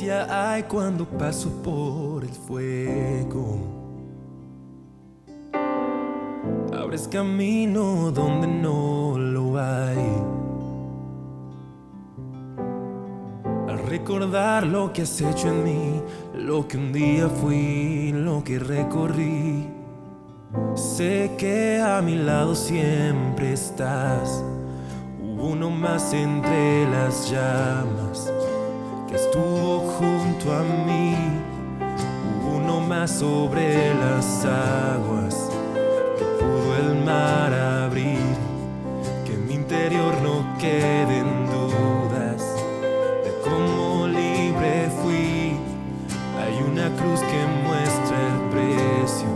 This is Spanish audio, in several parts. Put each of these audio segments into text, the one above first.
lluvia hay cuando paso por el fuego. Abres camino donde no lo hay. Al recordar lo que has hecho en mí, lo que un día fui, lo que recorrí, sé que a mi lado siempre estás. Hubo uno más entre las llamas que estuvo junto a mí. Hubo uno más sobre las aguas que pudo el mar abrir. Que en mi interior no queden dudas de cómo libre fui. Hay una cruz que muestra el precio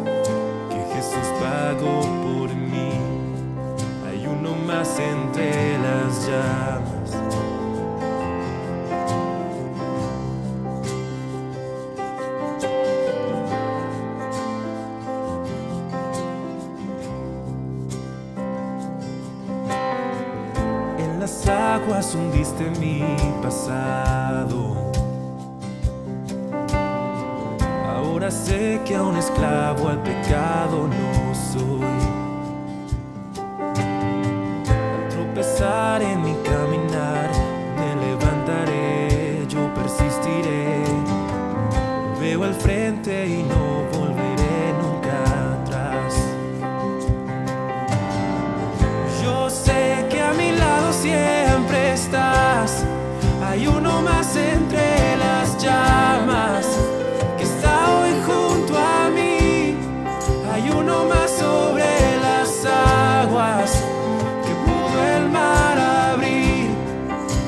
que Jesús pagó por mí. Hay uno más entre las llamas. En las aguas hundiste mi pasado. Ahora sé que a un esclavo al pecado no soy. Al tropezar en mi caminar, me levantaré, yo persistiré. Veo al frente y no volveré nunca atrás. Yo sé que a mi lado siempre estás. Hay uno más entre las llamas que está hoy junto a mí. Hay uno más sobre las aguas que pudo el mar abrir.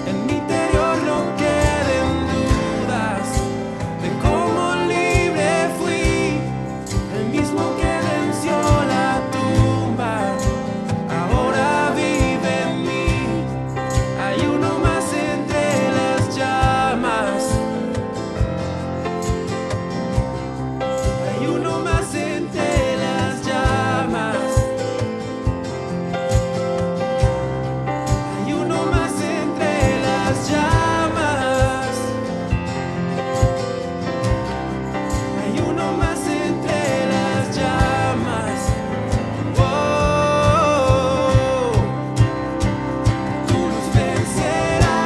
En mi interior no queden dudas de cómo libre fui. El mismo que venció la tumba ahora vive en mí. Hay uno más entre las llamas. Hay uno más entre las llamas. Hay uno más entre las llamas. Hay uno más entre las llamas. Oh, tu luz vencerá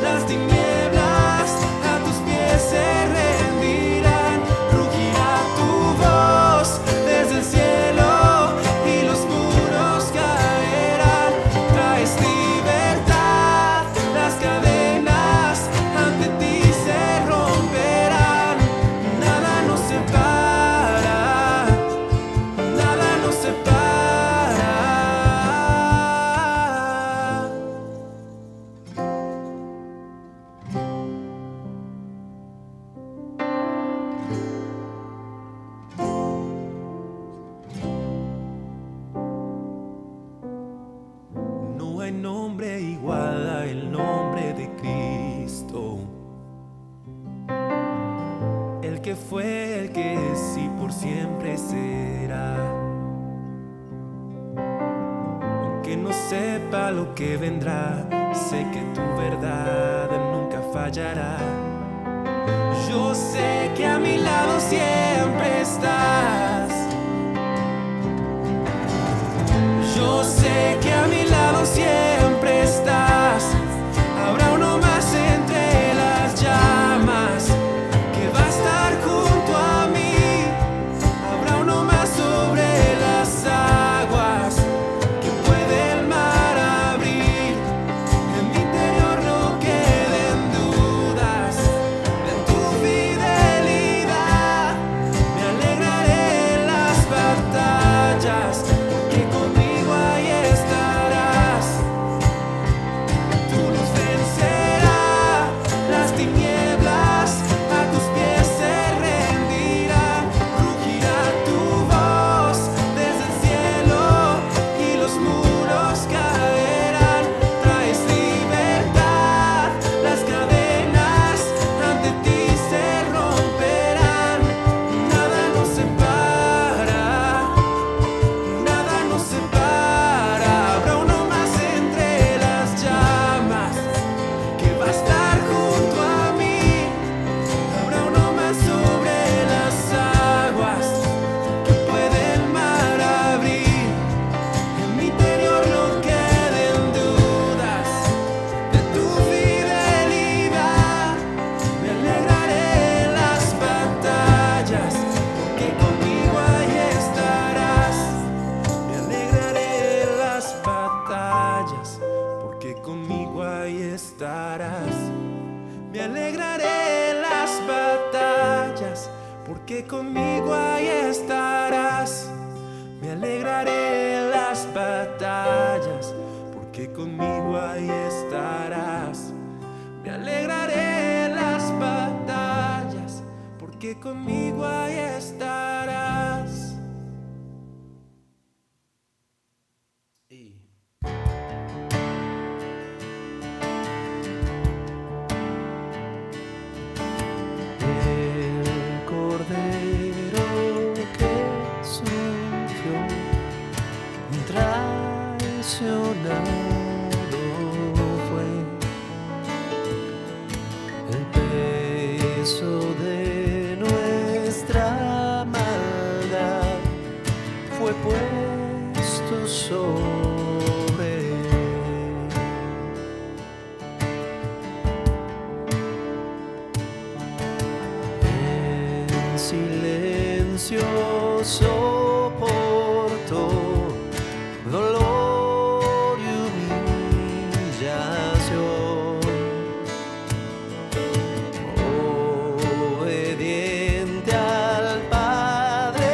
las tinieblas, a tus pies se rendirán. Rugirá tu voz desde el cielo y los muros caerán. Traes libertad, las cadenas ante ti se romperán. Nada nos separa, nada nos separa. No hay nombre igual a el nombre de Cristo. El que fue, el que es y por siempre será. Aunque no sepa lo que vendrá, sé que tu verdad nunca fallará. Yo sé que a mi lado siempre estás. Yo sé que a mi lado siempre estás. Habrá uno más entre las llamas que va a estar junto a mí. Habrá uno más sobre las aguas que puede el mar abrir. En mi interior no queden dudas de tu fidelidad. Me alegraré porque conmigo ahí estarás. Me alegraré en las batallas, porque conmigo ahí estarás. Me alegraré en las batallas, porque conmigo ahí estarás. El Cordero que sufrió, traicionado fue, el peso de nuestra maldad fue puesto sobre él. En silencio soportó dolor y humillación, obediente al Padre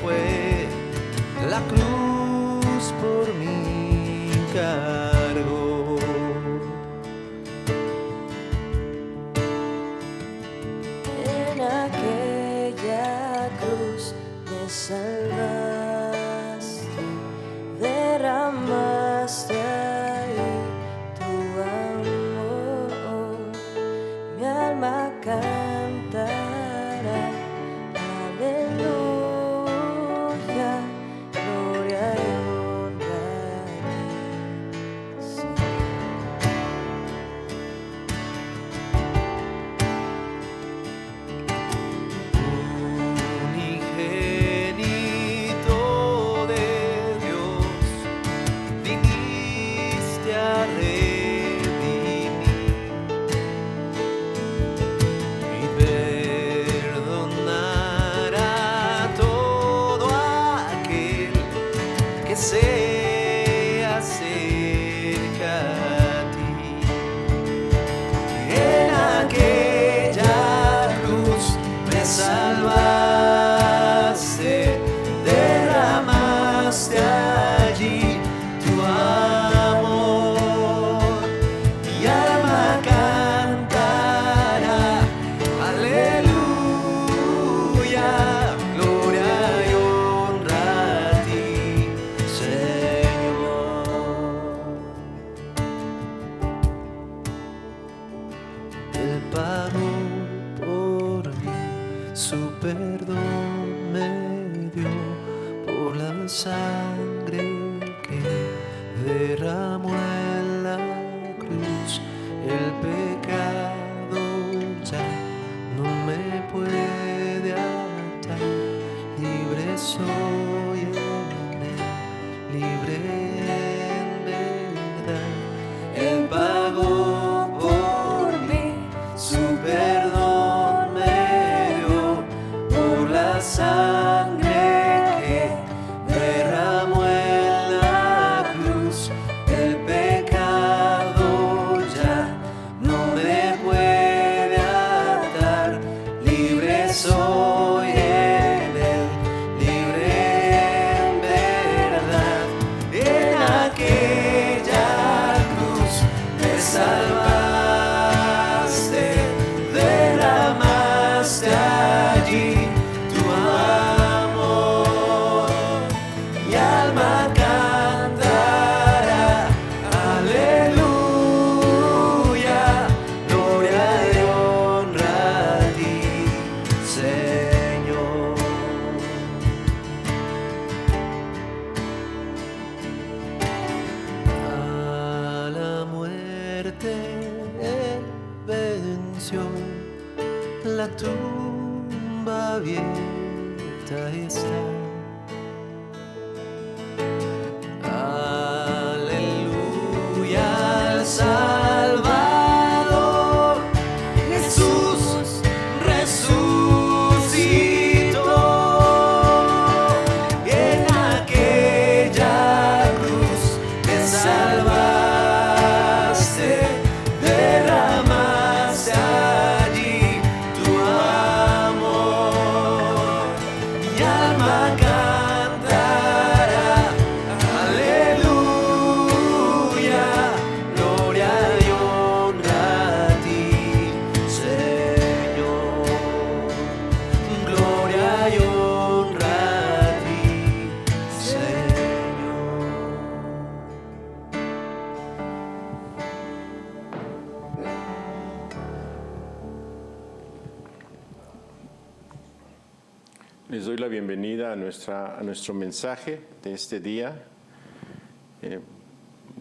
fue, la cruz por mí cargó. En aquella cruz me salvaste, derramaste ahí tu amor. Mi alma cantará, aleluya, gloria y honra a ti, Señor. Unigénito de Dios, viniste a redimir y perdonar a todo aquel que se acerca a ti. En aquella cruz me salvaste, derramaste allí tu amor. Mi alma cantará, aleluya, gloria y honra a ti, Señor. Él pagó por mí, su perdón me dio por la sangre que derramó en la cruz. El pecado ya no me puede atar, libre soy en él, libre en verdad. Él pagó por mí, su perdón me dio por la sangre que derramó en la cruz. El pecado ya no me puede atar, libre soy en él, libre en verdad. En aquella cruz me salvaste, derramaste allí tu amor. Mi alma cantará, aleluya, gloria y honra a ti, Señor. A la muerte él venció, la tumba abierta está. Aleluya al Salvador, Jesús resucitó. En aquella cruz me salvaste, derramaste allí tu amor. Les doy la bienvenida a nuestro mensaje de este día.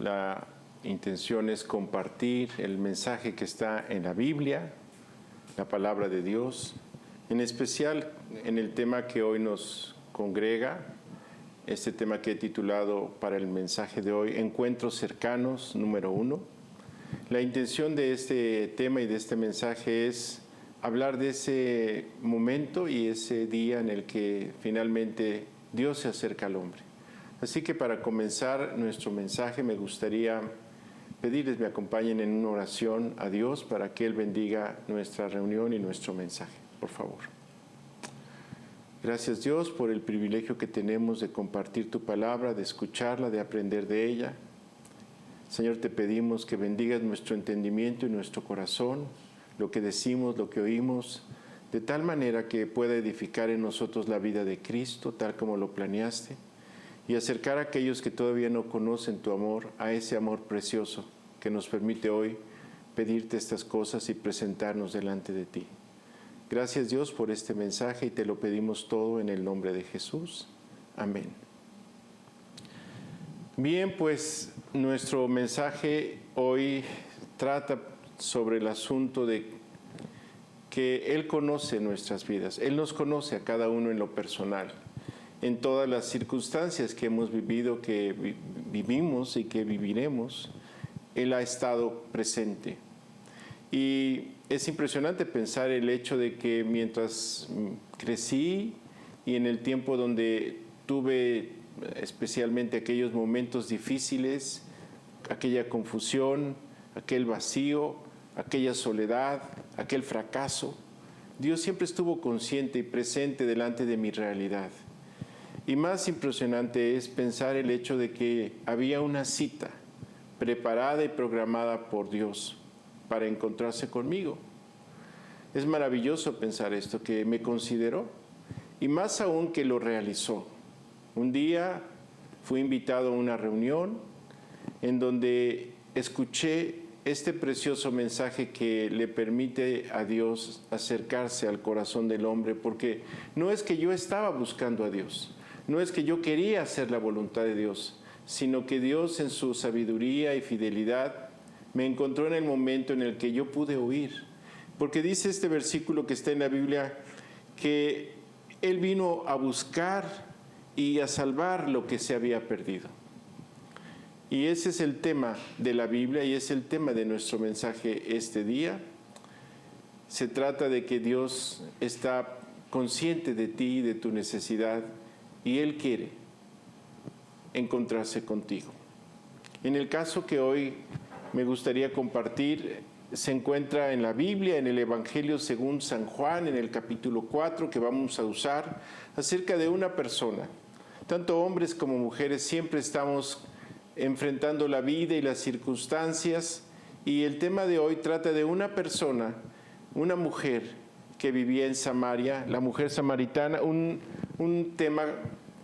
La intención es compartir el mensaje que está en la Biblia, la palabra de Dios, en especial en el tema que hoy nos congrega, este tema que he titulado para el mensaje de hoy, Encuentros cercanos, número 1. La intención de este tema y de este mensaje es hablar de ese momento y ese día en el que finalmente Dios se acerca al hombre. Así que para comenzar nuestro mensaje me gustaría pedirles me acompañen en una oración a Dios para que Él bendiga nuestra reunión y nuestro mensaje. Por favor. Gracias Dios por el privilegio que tenemos de compartir tu palabra, de escucharla, de aprender de ella. Señor, te pedimos que bendigas nuestro entendimiento y nuestro corazón, lo que decimos, lo que oímos, de tal manera que pueda edificar en nosotros la vida de Cristo, tal como lo planeaste, y acercar a aquellos que todavía no conocen tu amor a ese amor precioso que nos permite hoy pedirte estas cosas y presentarnos delante de ti. Gracias Dios por este mensaje y te lo pedimos todo en el nombre de Jesús. Amén. Bien, pues nuestro mensaje hoy trata sobre el asunto de que Él conoce nuestras vidas. Él nos conoce a cada uno en lo personal, en todas las circunstancias que hemos vivido, que vivimos y que viviremos. Él ha estado presente. Y es impresionante pensar el hecho de que mientras crecí y en el tiempo donde tuve especialmente aquellos momentos difíciles, aquella confusión, aquel vacío, aquella soledad, aquel fracaso, Dios siempre estuvo consciente y presente delante de mi realidad. Y más impresionante es pensar el hecho de que había una cita preparada y programada por Dios para encontrarse conmigo. Es maravilloso pensar esto, que me consideró y más aún que lo realizó. Un día fui invitado a una reunión en donde escuché este precioso mensaje que le permite a Dios acercarse al corazón del hombre, porque no es que yo estaba buscando a Dios, no es que yo quería hacer la voluntad de Dios, sino que Dios en su sabiduría y fidelidad me encontró en el momento en el que yo pude oír. Porque dice este versículo que está en la Biblia que Él vino a buscar y a salvar lo que se había perdido. Y ese es el tema de la Biblia y es el tema de nuestro mensaje este día. Se trata de que Dios está consciente de ti y de tu necesidad y Él quiere encontrarse contigo. En el caso que hoy me gustaría compartir, se encuentra en la Biblia, en el Evangelio según San Juan, en el capítulo 4, que vamos a usar, acerca de una persona. Tanto hombres como mujeres siempre estamos enfrentando la vida y las circunstancias, y el tema de hoy trata de una persona, una mujer que vivía en Samaria, la mujer samaritana, un tema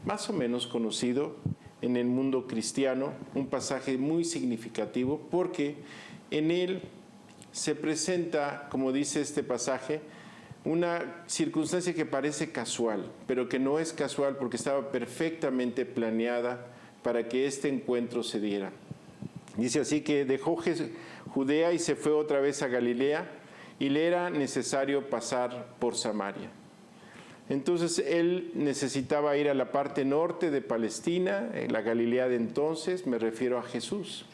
más o menos conocido en el mundo cristiano, un pasaje muy significativo, porque en él se presenta, como dice este pasaje, una circunstancia que parece casual, pero que no es casual porque estaba perfectamente planeada para que este encuentro se diera. Dice así que dejó Judea y se fue otra vez a Galilea y le era necesario pasar por Samaria. Entonces él necesitaba ir a la parte norte de Palestina, en la Galilea de entonces, me refiero a Jesús.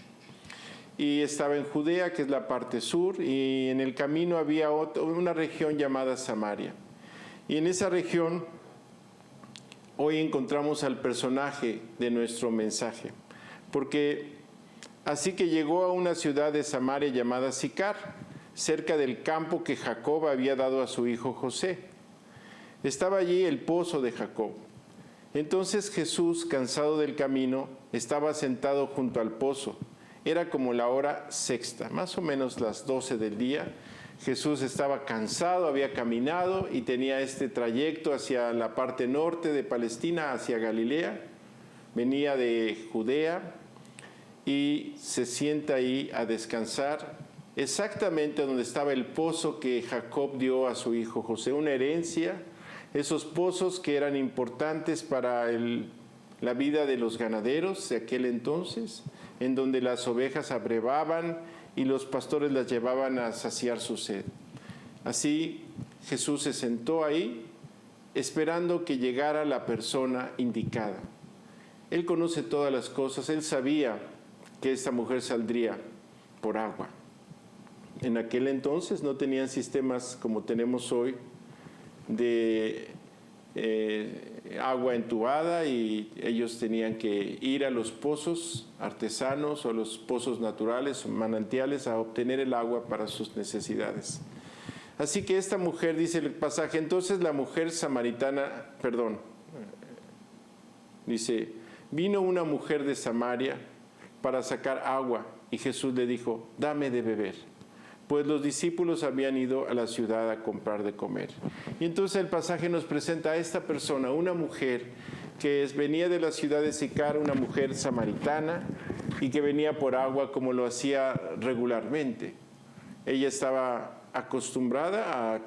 Y estaba en Judea, que es la parte sur, y en el camino había una región llamada Samaria. Y en esa región hoy encontramos al personaje de nuestro mensaje, porque así que llegó a una ciudad de Samaria llamada Sicar, cerca del campo que Jacob había dado a su hijo José. Estaba allí el pozo de Jacob. Entonces Jesús, cansado del camino, estaba sentado junto al pozo. Era como la hora sexta, más o menos las 12 del día. Jesús estaba cansado, había caminado y tenía este trayecto hacia la parte norte de Palestina, hacia Galilea. Venía de Judea y se sienta ahí a descansar, exactamente donde estaba el pozo que Jacob dio a su hijo José, una herencia esos pozos que eran importantes para la vida de los ganaderos de aquel entonces, en donde las ovejas abrevaban y los pastores las llevaban a saciar su sed. Así Jesús se sentó ahí esperando que llegara la persona indicada. Él conoce todas las cosas, él sabía que esta mujer saldría por agua. En aquel entonces no tenían sistemas como tenemos hoy de agua entubada, y ellos tenían que ir a los pozos artesanos o a los pozos naturales o manantiales a obtener el agua para sus necesidades. Así que esta mujer, dice el pasaje, entonces la mujer samaritana, dice, vino una mujer de Samaria para sacar agua, y Jesús le dijo, dame de beber, pues los discípulos habían ido a la ciudad a comprar de comer. Y entonces el pasaje nos presenta a esta persona, una mujer que venía de la ciudad de Sicar, una mujer samaritana, y que venía por agua como lo hacía regularmente. Ella estaba acostumbrada a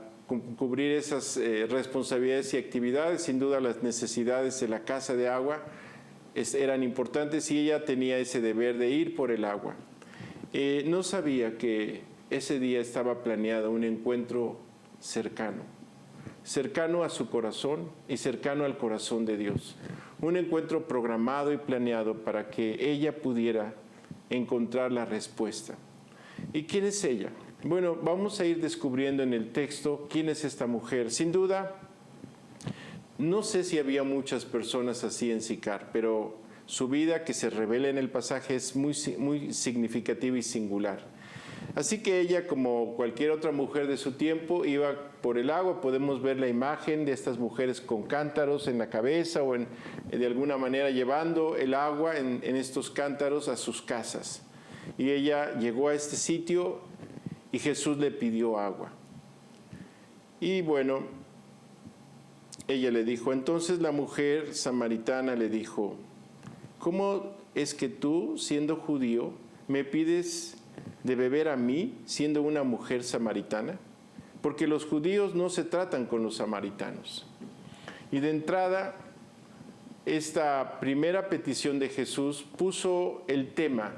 cubrir esas responsabilidades y actividades. Sin duda las necesidades de la casa de agua eran importantes, y ella tenía ese deber de ir por el agua. No sabía que ese día estaba planeado un encuentro cercano a su corazón y cercano al corazón de Dios. Un encuentro programado y planeado para que ella pudiera encontrar la respuesta. ¿Y quién es ella? Bueno, vamos a ir descubriendo en el texto quién es esta mujer. Sin duda, no sé si había muchas personas así en Sicar, pero su vida, que se revela en el pasaje, es muy significativa y singular. Así que ella, como cualquier otra mujer de su tiempo, iba por el agua. Podemos ver la imagen de estas mujeres con cántaros en la cabeza o de alguna manera llevando el agua en estos cántaros a sus casas. Y ella llegó a este sitio y Jesús le pidió agua. Y bueno, ella le dijo, entonces la mujer samaritana le dijo, ¿cómo es que tú, siendo judío, me pides de beber a mí, siendo una mujer samaritana? Porque los judíos no se tratan con los samaritanos. Y de entrada, esta primera petición de Jesús puso el tema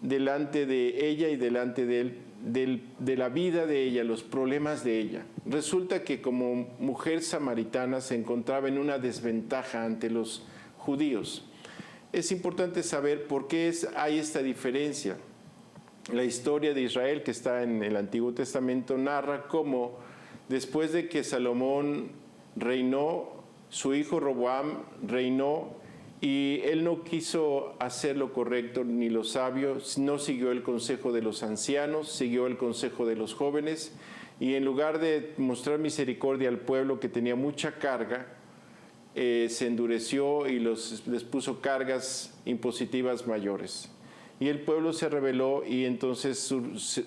delante de ella y delante de él, de la vida de ella, los problemas de ella. Resulta que como mujer samaritana se encontraba en una desventaja ante los judíos. Es importante saber por qué hay esta diferencia. La historia de Israel, que está en el Antiguo Testamento, narra cómo después de que Salomón reinó, su hijo Roboam reinó, y él no quiso hacer lo correcto ni lo sabio, no siguió el consejo de los ancianos, siguió el consejo de los jóvenes, y en lugar de mostrar misericordia al pueblo que tenía mucha carga, se endureció y les puso cargas impositivas mayores. Y el pueblo se rebeló, y entonces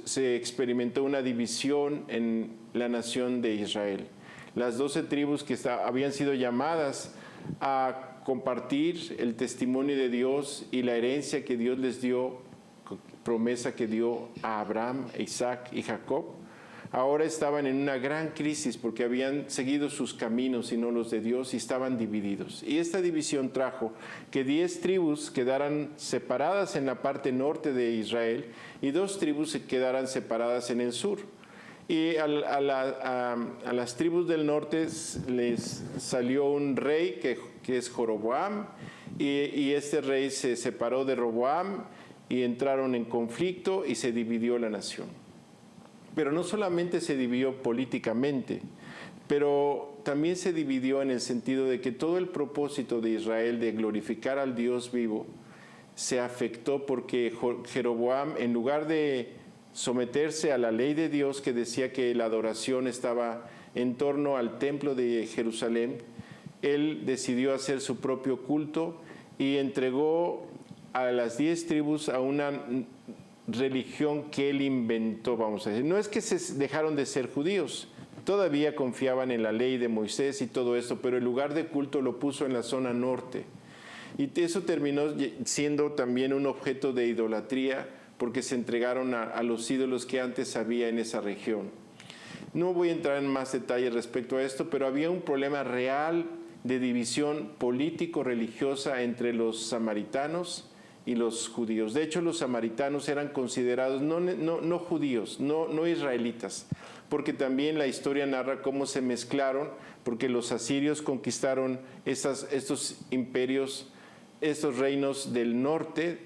se experimentó una división en la nación de Israel. Las 12 tribus que habían sido llamadas a compartir el testimonio de Dios y la herencia que Dios les dio, promesa que dio a Abraham, Isaac y Jacob, ahora estaban en una gran crisis porque habían seguido sus caminos y no los de Dios, y estaban divididos. Y esta división trajo que 10 tribus quedaran separadas en la parte norte de Israel y 2 tribus se quedaran separadas en el sur. Y a las tribus del norte les salió un rey que es Joroboam, y este rey se separó de Roboam y entraron en conflicto y se dividió la nación. Pero no solamente se dividió políticamente, pero también se dividió en el sentido de que todo el propósito de Israel de glorificar al Dios vivo se afectó, porque Jeroboam, en lugar de someterse a la ley de Dios que decía que la adoración estaba en torno al templo de Jerusalén, él decidió hacer su propio culto y entregó a las 10 tribus a una religión que él inventó, vamos a decir. No es que se dejaron de ser judíos, todavía confiaban en la ley de Moisés y todo esto, pero el lugar de culto lo puso en la zona norte. Y eso terminó siendo también un objeto de idolatría, porque se entregaron a los ídolos que antes había en esa región. No voy a entrar en más detalles respecto a esto, pero había un problema real de división político-religiosa entre los samaritanos y los judíos. De hecho, los samaritanos eran considerados no judíos, no israelitas, porque también la historia narra cómo se mezclaron, porque los asirios conquistaron estos imperios, estos reinos del norte,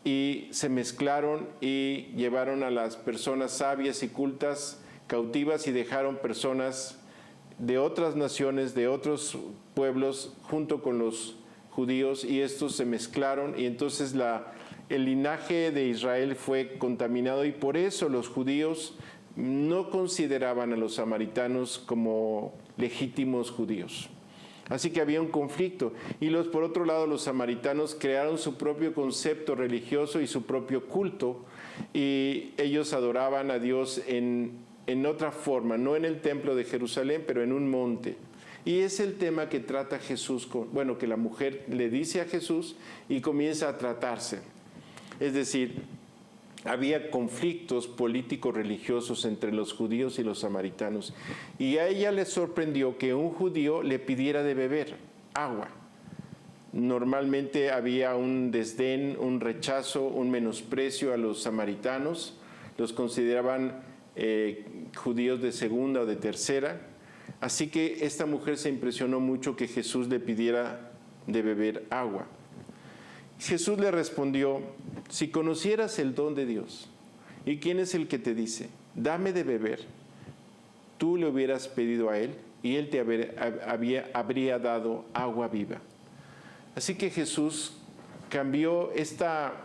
y se mezclaron y llevaron a las personas sabias y cultas cautivas y dejaron personas de otras naciones, de otros pueblos, junto con los judíos, y estos se mezclaron, y entonces el linaje de Israel fue contaminado, y por eso los judíos no consideraban a los samaritanos como legítimos judíos. Así que había un conflicto. Y por otro lado, los samaritanos crearon su propio concepto religioso y su propio culto, y ellos adoraban a Dios en otra forma, no en el templo de Jerusalén, pero en un monte. Y es el tema que trata Jesús, que la mujer le dice a Jesús y comienza a tratarse. Es decir, había conflictos políticos religiosos entre los judíos y los samaritanos, y a ella le sorprendió que un judío le pidiera de beber agua. Normalmente había un desdén, un rechazo, un menosprecio a los samaritanos, los consideraban judíos de segunda o de tercera, así que esta mujer se impresionó mucho que Jesús le pidiera de beber agua. Jesús le respondió: si conocieras el don de Dios y quién es el que te dice, dame de beber, tú le hubieras pedido a él y él te habría dado agua viva. Así que Jesús cambió esta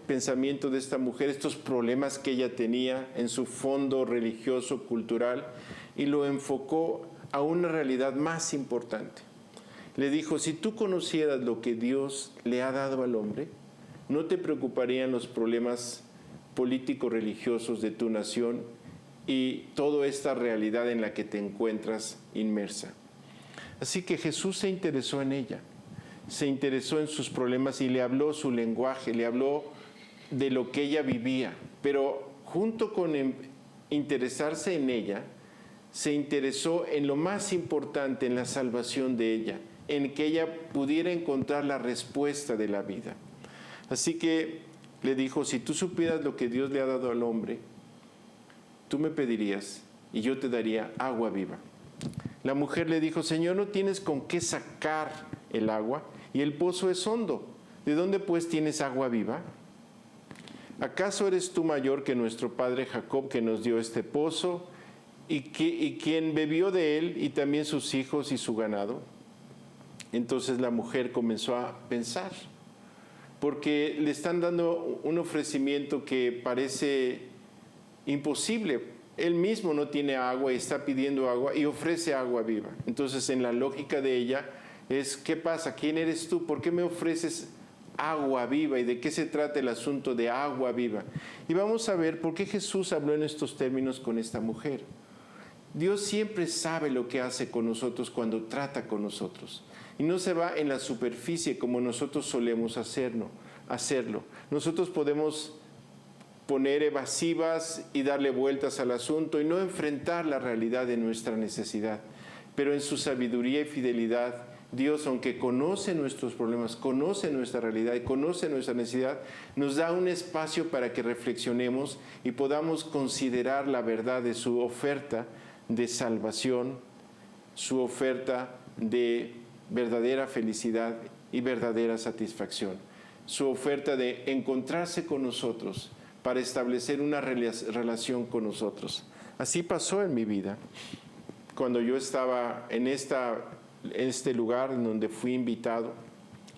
pensamiento de esta mujer, estos problemas que ella tenía en su fondo religioso, cultural, y lo enfocó a una realidad más importante. Le dijo: si tú conocieras lo que Dios le ha dado al hombre, no te preocuparían los problemas políticos religiosos de tu nación y toda esta realidad en la que te encuentras inmersa. Así que Jesús se interesó en ella, se interesó en sus problemas y le habló su lenguaje, le habló de lo que ella vivía, pero junto con interesarse en ella, se interesó en lo más importante, en la salvación de ella, en que ella pudiera encontrar la respuesta de la vida. Así que le dijo: si tú supieras lo que Dios le ha dado al hombre, tú me pedirías y yo te daría agua viva. La mujer le dijo: Señor, no tienes con qué sacar el agua y el pozo es hondo. ¿De dónde pues tienes agua viva? ¿Acaso eres tú mayor que nuestro padre Jacob, que nos dio este pozo y quien bebió de él, y también sus hijos y su ganado? Entonces la mujer comenzó a pensar, porque le están dando un ofrecimiento que parece imposible. Él mismo no tiene agua y está pidiendo agua y ofrece agua viva. Entonces, en la lógica de ella es: ¿qué pasa? ¿Quién eres tú? ¿Por qué me ofreces agua viva? ¿Y de qué se trata el asunto de agua viva? Y vamos a ver por qué Jesús habló en estos términos con esta mujer. Dios siempre sabe lo que hace con nosotros cuando trata con nosotros. Y no se va en la superficie como nosotros solemos hacerlo. Nosotros podemos poner evasivas y darle vueltas al asunto y no enfrentar la realidad de nuestra necesidad. Pero en su sabiduría y fidelidad, Dios, aunque conoce nuestros problemas, conoce nuestra realidad y conoce nuestra necesidad, nos da un espacio para que reflexionemos y podamos considerar la verdad de su oferta de salvación, su oferta de verdadera felicidad y verdadera satisfacción, su oferta de encontrarse con nosotros para establecer una relación con nosotros. Así pasó en mi vida. Cuando yo estaba en este lugar en donde fui invitado,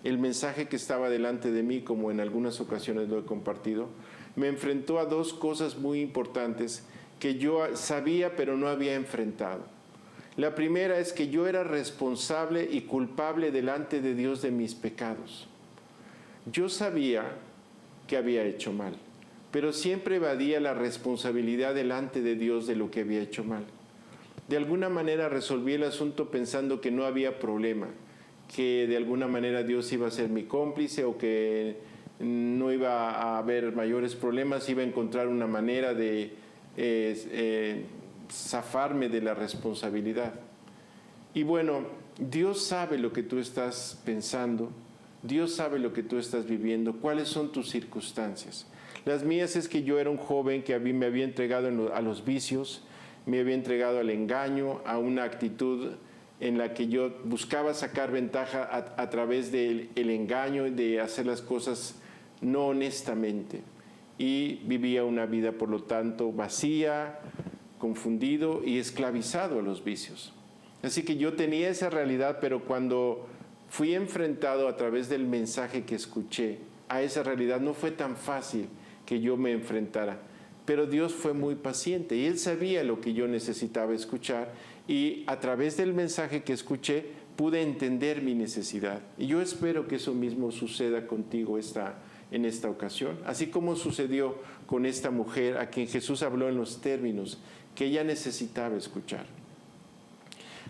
el mensaje que estaba delante de mí, como en algunas ocasiones lo he compartido, me enfrentó a dos cosas muy importantes que yo sabía pero no había enfrentado. La primera es que yo era responsable y culpable delante de Dios de mis pecados. Yo sabía que había hecho mal, pero siempre evadía la responsabilidad delante de Dios de lo que había hecho mal. De alguna manera resolví el asunto pensando que no había problema, que de alguna manera Dios iba a ser mi cómplice o que no iba a haber mayores problemas, iba a encontrar una manera de zafarme de la responsabilidad. Y bueno, Dios sabe lo que tú estás pensando, Dios sabe lo que tú estás viviendo, cuáles son tus circunstancias. Las mías es que yo era un joven que me había entregado a los vicios, me había entregado al engaño, a una actitud en la que yo buscaba sacar ventaja a través del engaño, de hacer las cosas no honestamente. Y vivía una vida, por lo tanto, vacía, confundido y esclavizado a los vicios. Así que yo tenía esa realidad, pero cuando fui enfrentado a través del mensaje que escuché a esa realidad, no fue tan fácil que yo me enfrentara. Pero Dios fue muy paciente y Él sabía lo que yo necesitaba escuchar, y a través del mensaje que escuché pude entender mi necesidad. Y yo espero que eso mismo suceda contigo en esta ocasión, así como sucedió con esta mujer a quien Jesús habló en los términos que ella necesitaba escuchar.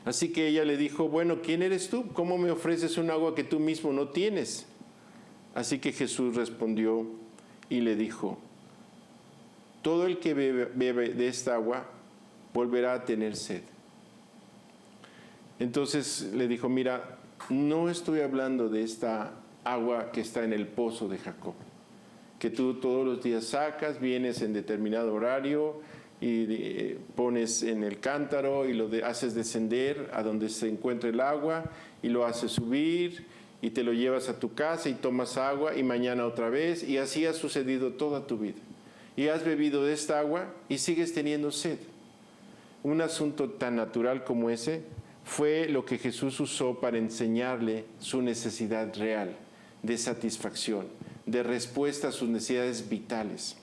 Así que ella le dijo, bueno, ¿quién eres tú? ¿Cómo me ofreces un agua que tú mismo no tienes? Así que Jesús respondió y le dijo, todo el que bebe de esta agua volverá a tener sed. Entonces le dijo, mira, no estoy hablando de esta agua que está en el pozo de Jacob, que tú todos los días sacas, vienes en determinado horario y pones en el cántaro y lo haces descender a donde se encuentra el agua y lo haces subir y te lo llevas a tu casa y tomas agua y mañana otra vez, y así ha sucedido toda tu vida. Y has bebido de esta agua y sigues teniendo sed. Un asunto tan natural como ese fue lo que Jesús usó para enseñarle su necesidad real de satisfacción, de respuesta a sus necesidades vitales.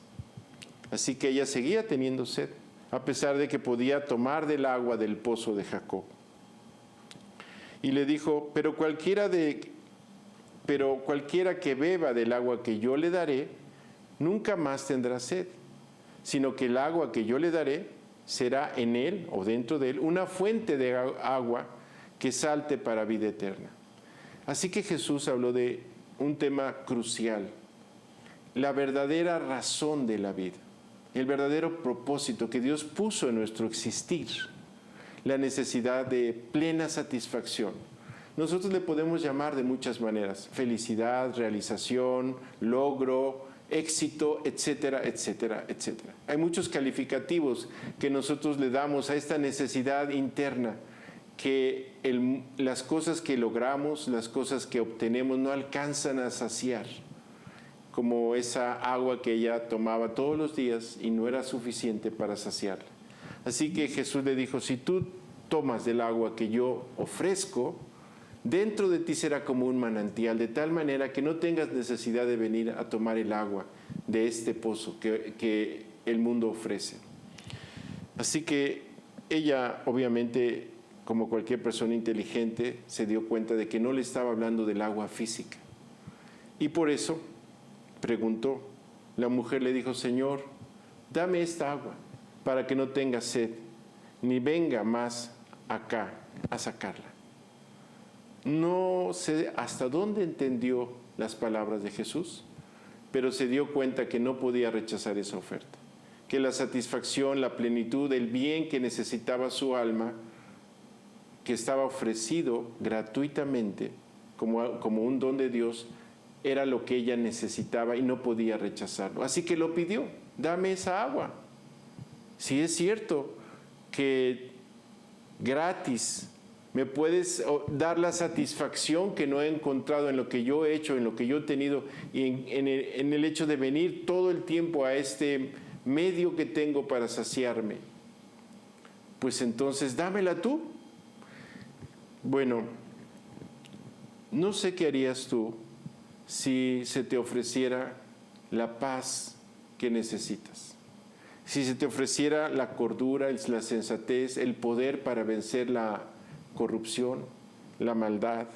Así que ella seguía teniendo sed, a pesar de que podía tomar del agua del pozo de Jacob. Y le dijo, pero cualquiera que beba del agua que yo le daré, nunca más tendrá sed, sino que el agua que yo le daré será en él o dentro de él una fuente de agua que salte para vida eterna. Así que Jesús habló de un tema crucial, la verdadera razón de la vida, el verdadero propósito que Dios puso en nuestro existir, la necesidad de plena satisfacción. Nosotros le podemos llamar de muchas maneras: felicidad, realización, logro, éxito, etcétera, etcétera, etcétera. Hay muchos calificativos que nosotros le damos a esta necesidad interna, que las cosas que logramos, las cosas que obtenemos no alcanzan a saciar, como esa agua que ella tomaba todos los días y no era suficiente para saciarla. Así que Jesús le dijo, si tú tomas del agua que yo ofrezco, dentro de ti será como un manantial, de tal manera que no tengas necesidad de venir a tomar el agua de este pozo que el mundo ofrece. Así que ella, obviamente, como cualquier persona inteligente, se dio cuenta de que no le estaba hablando del agua física. Y por eso preguntó. La mujer le dijo, Señor, dame esta agua para que no tenga sed, ni venga más acá a sacarla. No sé hasta dónde entendió las palabras de Jesús, pero se dio cuenta que no podía rechazar esa oferta, que la satisfacción, la plenitud, el bien que necesitaba su alma, que estaba ofrecido gratuitamente como un don de Dios, era lo que ella necesitaba y no podía rechazarlo. Así que lo pidió, dame esa agua. Si es cierto que gratis me puedes dar la satisfacción que no he encontrado en lo que yo he hecho, en lo que yo he tenido, y en el hecho de venir todo el tiempo a este medio que tengo para saciarme, pues entonces dámela tú. Bueno, no sé qué harías tú si se te ofreciera la paz que necesitas, si se te ofreciera la cordura, la sensatez, el poder para vencer la corrupción, la maldad,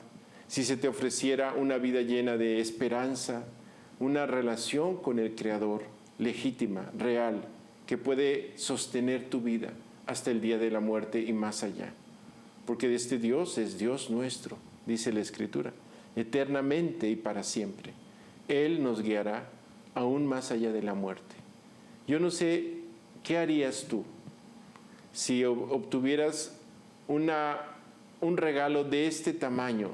si se te ofreciera una vida llena de esperanza, una relación con el Creador legítima, real, que puede sostener tu vida hasta el día de la muerte y más allá. Porque este Dios es Dios nuestro, dice la Escritura, eternamente y para siempre. Él nos guiará aún más allá de la muerte. Yo no sé qué harías tú si obtuvieras un regalo de este tamaño,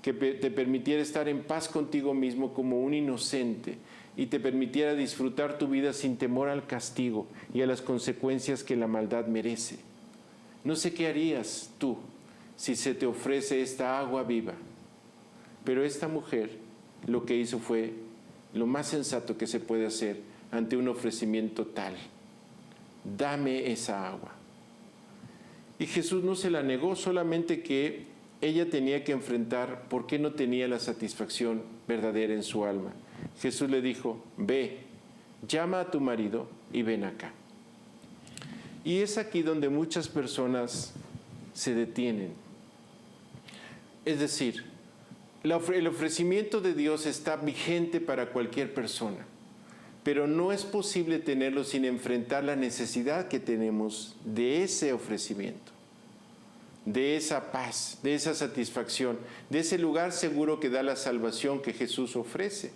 que te permitiera estar en paz contigo mismo como un inocente y te permitiera disfrutar tu vida sin temor al castigo y a las consecuencias que la maldad merece. No sé qué harías tú si se te ofrece esta agua viva, pero esta mujer lo que hizo fue lo más sensato que se puede hacer ante un ofrecimiento tal: dame esa agua. Y Jesús no se la negó, solamente que ella tenía que enfrentar por qué no tenía la satisfacción verdadera en su alma. Jesús le dijo: ve, llama a tu marido y ven acá. Y es aquí donde muchas personas se detienen. Es decir, el ofrecimiento de Dios está vigente para cualquier persona, pero no es posible tenerlo sin enfrentar la necesidad que tenemos de ese ofrecimiento, de esa paz, de esa satisfacción, de ese lugar seguro que da la salvación que Jesús ofrece.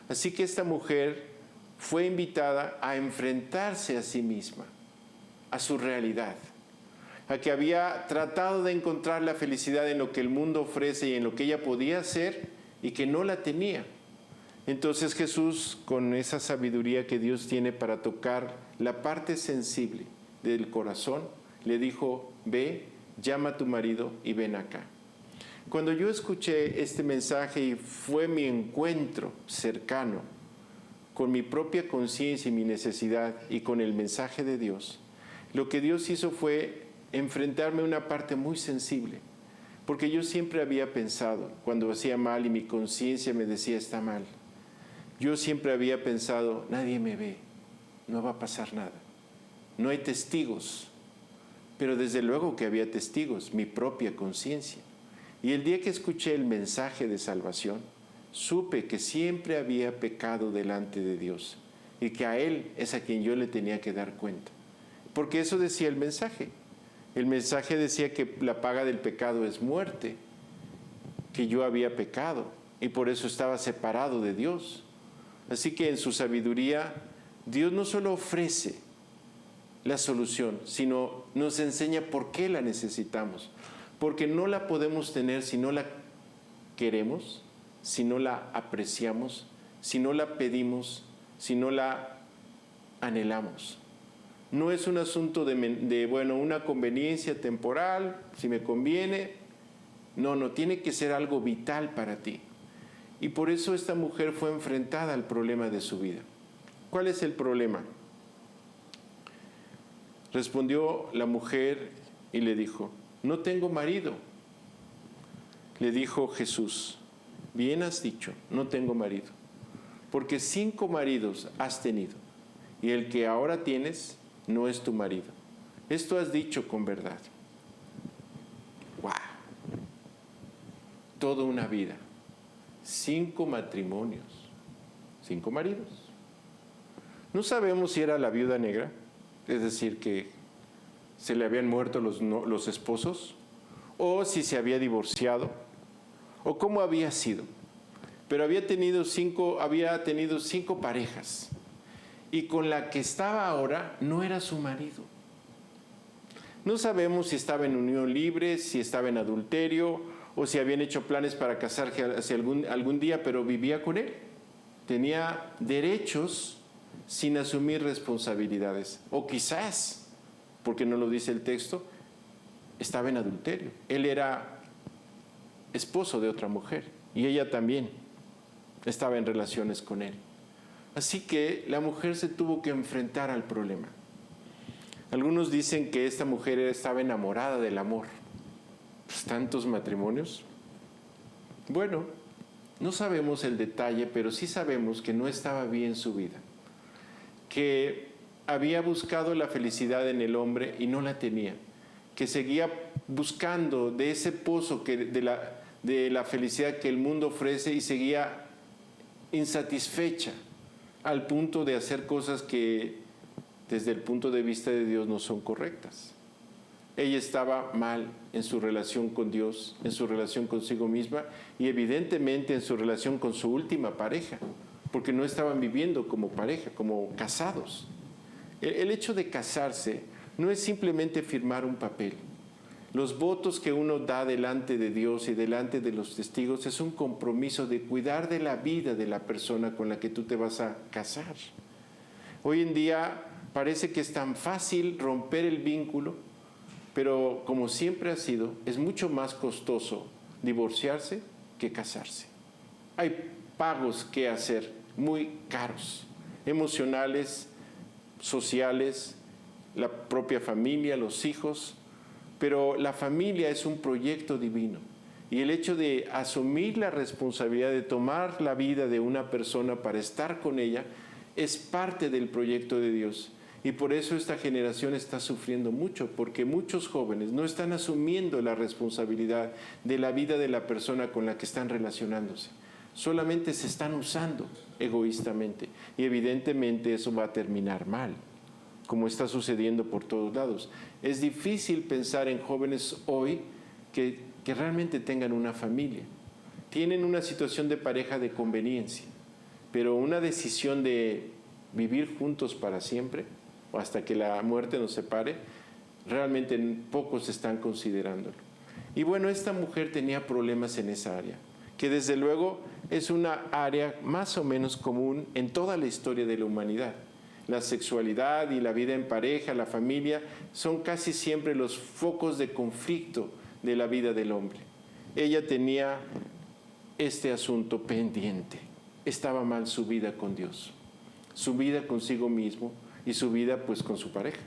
Así que esta mujer fue invitada a enfrentarse a sí misma, a su realidad, a que había tratado de encontrar la felicidad en lo que el mundo ofrece y en lo que ella podía hacer y que no la tenía. Entonces Jesús, con esa sabiduría que Dios tiene para tocar la parte sensible del corazón, le dijo: ve, llama a tu marido y ven acá. Cuando yo escuché este mensaje y fue mi encuentro cercano con mi propia conciencia y mi necesidad y con el mensaje de Dios, lo que Dios hizo fue enfrentarme a una parte muy sensible, porque yo siempre había pensado, cuando hacía mal y mi conciencia me decía está mal, yo siempre había pensado: nadie me ve, no va a pasar nada, no hay testigos. Pero desde luego que había testigos, mi propia conciencia. Y el día que escuché el mensaje de salvación, supe que siempre había pecado delante de Dios y que a Él es a quien yo le tenía que dar cuenta. Porque eso decía el mensaje. El mensaje decía que la paga del pecado es muerte, que yo había pecado y por eso estaba separado de Dios. Así que en su sabiduría, Dios no solo ofrece la solución, sino nos enseña por qué la necesitamos. Porque no la podemos tener si no la queremos, si no la apreciamos, si no la pedimos, si no la anhelamos. No es un asunto de una conveniencia temporal, si me conviene. No, tiene que ser algo vital para ti. Y por eso esta mujer fue enfrentada al problema de su vida. ¿Cuál es el problema? Respondió la mujer y le dijo: no tengo marido. Le dijo Jesús: bien has dicho, no tengo marido, porque 5 maridos has tenido, y el que ahora tienes no es tu marido. Esto has dicho con verdad. ¡Wow! Toda una vida, 5 matrimonios, 5 maridos. No sabemos si era la viuda negra, es decir, que se le habían muerto los esposos, o si se había divorciado, o cómo había sido. Pero había tenido 5 parejas, y con la que estaba ahora no era su marido. No sabemos si estaba en unión libre, si estaba en adulterio, o si habían hecho planes para casarse hacia algún día, pero vivía con él. Tenía derechos sin asumir responsabilidades. O quizás, porque no lo dice el texto, estaba en adulterio. Él era esposo de otra mujer y ella también estaba en relaciones con él. Así que la mujer se tuvo que enfrentar al problema. Algunos dicen que esta mujer estaba enamorada del amor. Pues, ¿tantos matrimonios? Bueno, no sabemos el detalle, pero sí sabemos que no estaba bien su vida, que había buscado la felicidad en el hombre y no la tenía, que seguía buscando de ese pozo de la felicidad que el mundo ofrece y seguía insatisfecha al punto de hacer cosas que desde el punto de vista de Dios no son correctas. Ella estaba mal en su relación con Dios, en su relación consigo misma y evidentemente en su relación con su última pareja, porque no estaban viviendo como pareja, como casados. El hecho de casarse no es simplemente firmar un papel. Los votos que uno da delante de Dios y delante de los testigos es un compromiso de cuidar de la vida de la persona con la que tú te vas a casar. Hoy en día parece que es tan fácil romper el vínculo, pero como siempre ha sido, es mucho más costoso divorciarse que casarse. Hay pagos que hacer muy caros, emocionales, sociales, la propia familia, los hijos, pero la familia es un proyecto divino y el hecho de asumir la responsabilidad de tomar la vida de una persona para estar con ella es parte del proyecto de Dios. Y por eso esta generación está sufriendo mucho, porque muchos jóvenes no están asumiendo la responsabilidad de la vida de la persona con la que están relacionándose. Solamente se están usando egoístamente y evidentemente eso va a terminar mal, como está sucediendo por todos lados. Es difícil pensar en jóvenes hoy que realmente tengan una familia. Tienen una situación de pareja de conveniencia, pero una decisión de vivir juntos para siempre o hasta que la muerte nos separe, realmente pocos están considerándolo. Y bueno, esta mujer tenía problemas en esa área, que desde luego es una área más o menos común en toda la historia de la humanidad. La sexualidad y la vida en pareja, la familia, son casi siempre los focos de conflicto de la vida del hombre. Ella tenía este asunto pendiente. Estaba mal su vida con Dios, su vida consigo mismo y su vida pues con su pareja.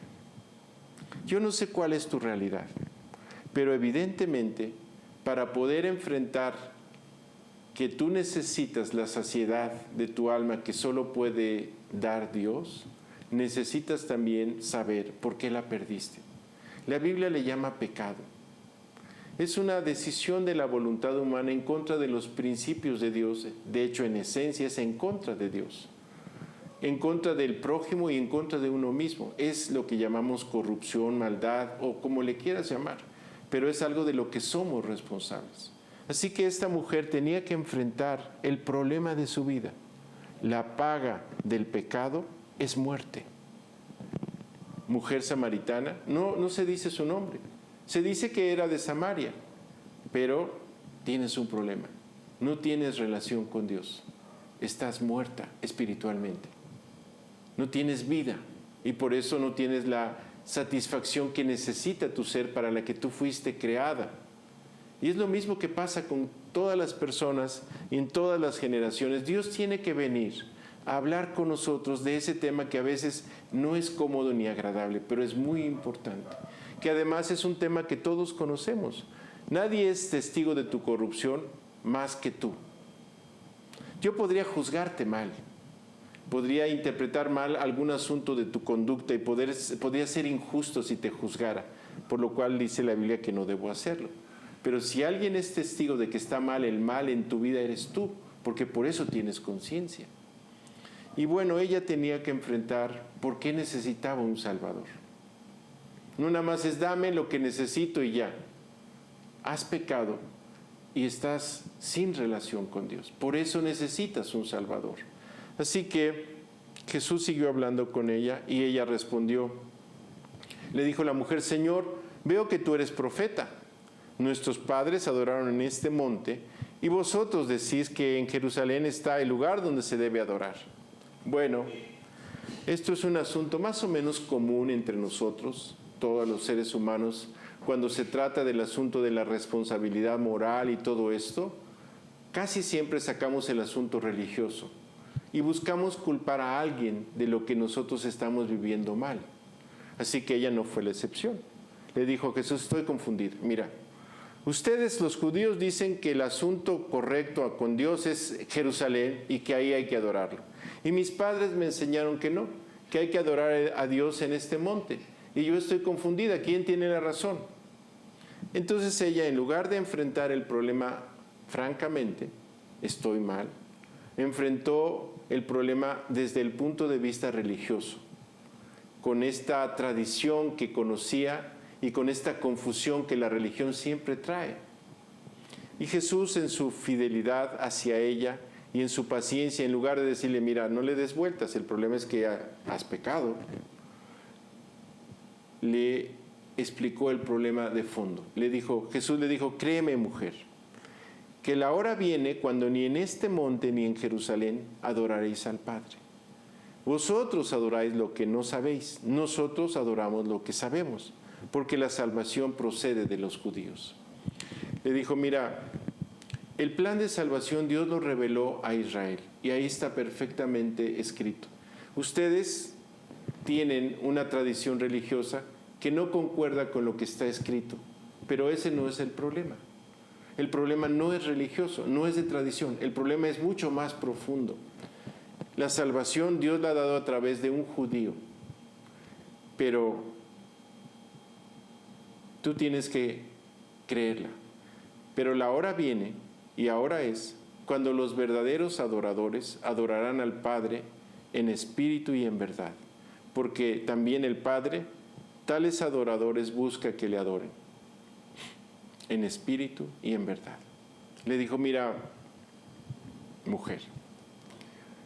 Yo no sé cuál es tu realidad, pero evidentemente para poder enfrentar que tú necesitas la saciedad de tu alma que solo puede dar Dios, necesitas también saber por qué la perdiste. La Biblia le llama pecado. Es una decisión de la voluntad humana en contra de los principios de Dios. De hecho, en esencia es en contra de Dios, en contra del prójimo y en contra de uno mismo. Es lo que llamamos corrupción, maldad o como le quieras llamar, pero es algo de lo que somos responsables. Así que esta mujer tenía que enfrentar el problema de su vida. La paga del pecado es muerte. Mujer samaritana, no se dice su nombre, se dice que era de Samaria, pero tienes un problema, no tienes relación con Dios, estás muerta espiritualmente, no tienes vida y por eso no tienes la satisfacción que necesita tu ser para la que tú fuiste creada. Y es lo mismo que pasa con todas las personas y en todas las generaciones. Dios tiene que venir a hablar con nosotros de ese tema que a veces no es cómodo ni agradable, pero es muy importante. Que además es un tema que todos conocemos. Nadie es testigo de tu corrupción más que tú. Yo podría juzgarte mal, podría interpretar mal algún asunto de tu conducta y podría ser injusto si te juzgara, por lo cual dice la Biblia que no debo hacerlo. Pero si alguien es testigo de que está mal, el mal en tu vida eres tú, porque por eso tienes conciencia. Y bueno, ella tenía que enfrentar por qué necesitaba un Salvador. No nada más es dame lo que necesito y ya. Has pecado y estás sin relación con Dios. Por eso necesitas un Salvador. Así que Jesús siguió hablando con ella y ella respondió. Le dijo la mujer, Señor, veo que tú eres profeta. Nuestros padres adoraron en este monte y vosotros decís que en Jerusalén está el lugar donde se debe adorar. Bueno, esto es un asunto más o menos común entre nosotros, todos los seres humanos, cuando se trata del asunto de la responsabilidad moral y todo esto, casi siempre sacamos el asunto religioso y buscamos culpar a alguien de lo que nosotros estamos viviendo mal. Así que ella no fue la excepción. Le dijo a Jesús, estoy confundida. Mira, ustedes los judíos dicen que el asunto correcto con Dios es Jerusalén y que ahí hay que adorarlo. Y mis padres me enseñaron que no, que hay que adorar a Dios en este monte. Y yo estoy confundida, ¿quién tiene la razón? Entonces ella, en lugar de enfrentar el problema francamente, estoy mal, enfrentó el problema desde el punto de vista religioso, con esta tradición que conocía y con esta confusión que la religión siempre trae. Y Jesús, en su fidelidad hacia ella y en su paciencia, en lugar de decirle, mira, no le des vueltas, el problema es que has pecado, le explicó el problema de fondo. Jesús le dijo, créeme, mujer, que la hora viene cuando ni en este monte ni en Jerusalén adoraréis al Padre. Vosotros adoráis lo que no sabéis, nosotros adoramos lo que sabemos, porque la salvación procede de los judíos. Le dijo, mira, el plan de salvación Dios lo reveló a Israel, y ahí está perfectamente escrito. Ustedes tienen una tradición religiosa que no concuerda con lo que está escrito, pero ese no es el problema. El problema no es religioso, no es de tradición, el problema es mucho más profundo. La salvación Dios la ha dado a través de un judío, pero tú tienes que creerla. Pero la hora viene, y ahora es, cuando los verdaderos adoradores adorarán al Padre en espíritu y en verdad, porque también el Padre tales adoradores busca que le adoren en espíritu y en verdad. Le dijo, mira, mujer,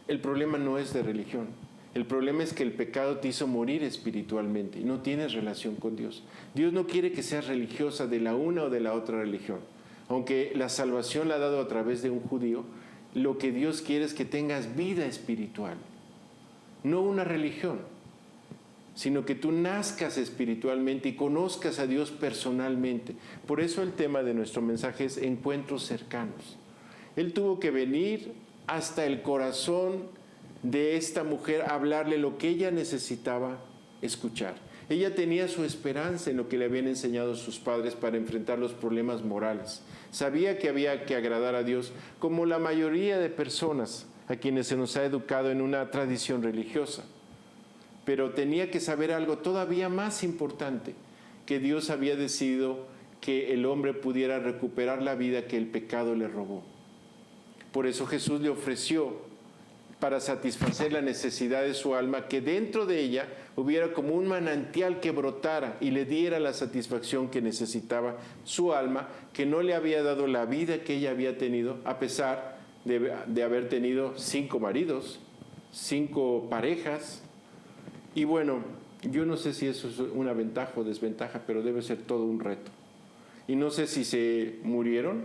el problema no es de religión. El problema es que el pecado te hizo morir espiritualmente y no tienes relación con Dios. Dios no quiere que seas religiosa de la una o de la otra religión. Aunque la salvación la ha dado a través de un judío, lo que Dios quiere es que tengas vida espiritual. No una religión, sino que tú nazcas espiritualmente y conozcas a Dios personalmente. Por eso el tema de nuestro mensaje es encuentros cercanos. Él tuvo que venir hasta el corazón de esta mujer a hablarle lo que ella necesitaba escuchar. Ella tenía su esperanza en lo que le habían enseñado sus padres para enfrentar los problemas morales. Sabía que había que agradar a Dios, como la mayoría de personas a quienes se nos ha educado en una tradición religiosa. Pero tenía que saber algo todavía más importante, que Dios había decidido que el hombre pudiera recuperar la vida que el pecado le robó. Por eso Jesús le ofreció, para satisfacer la necesidad de su alma, que dentro de ella hubiera como un manantial que brotara y le diera la satisfacción que necesitaba su alma, que no le había dado la vida que ella había tenido, a pesar de haber tenido 5 maridos, 5 parejas. Y bueno, yo no sé si eso es una ventaja o desventaja, pero debe ser todo un reto. Y no sé si se murieron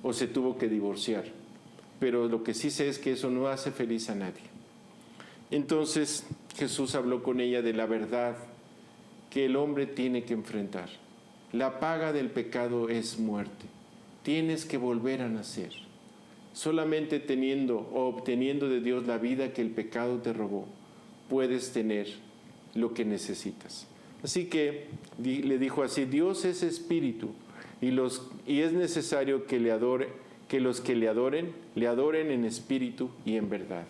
o se tuvo que divorciar, pero lo que sí sé es que eso no hace feliz a nadie. Entonces Jesús habló con ella de la verdad que el hombre tiene que enfrentar. La paga del pecado es muerte. Tienes que volver a nacer. Solamente teniendo o obteniendo de Dios la vida que el pecado te robó, puedes tener lo que necesitas. Así que le dijo así: Dios es espíritu y es necesario que los que le adoren en espíritu y en verdad.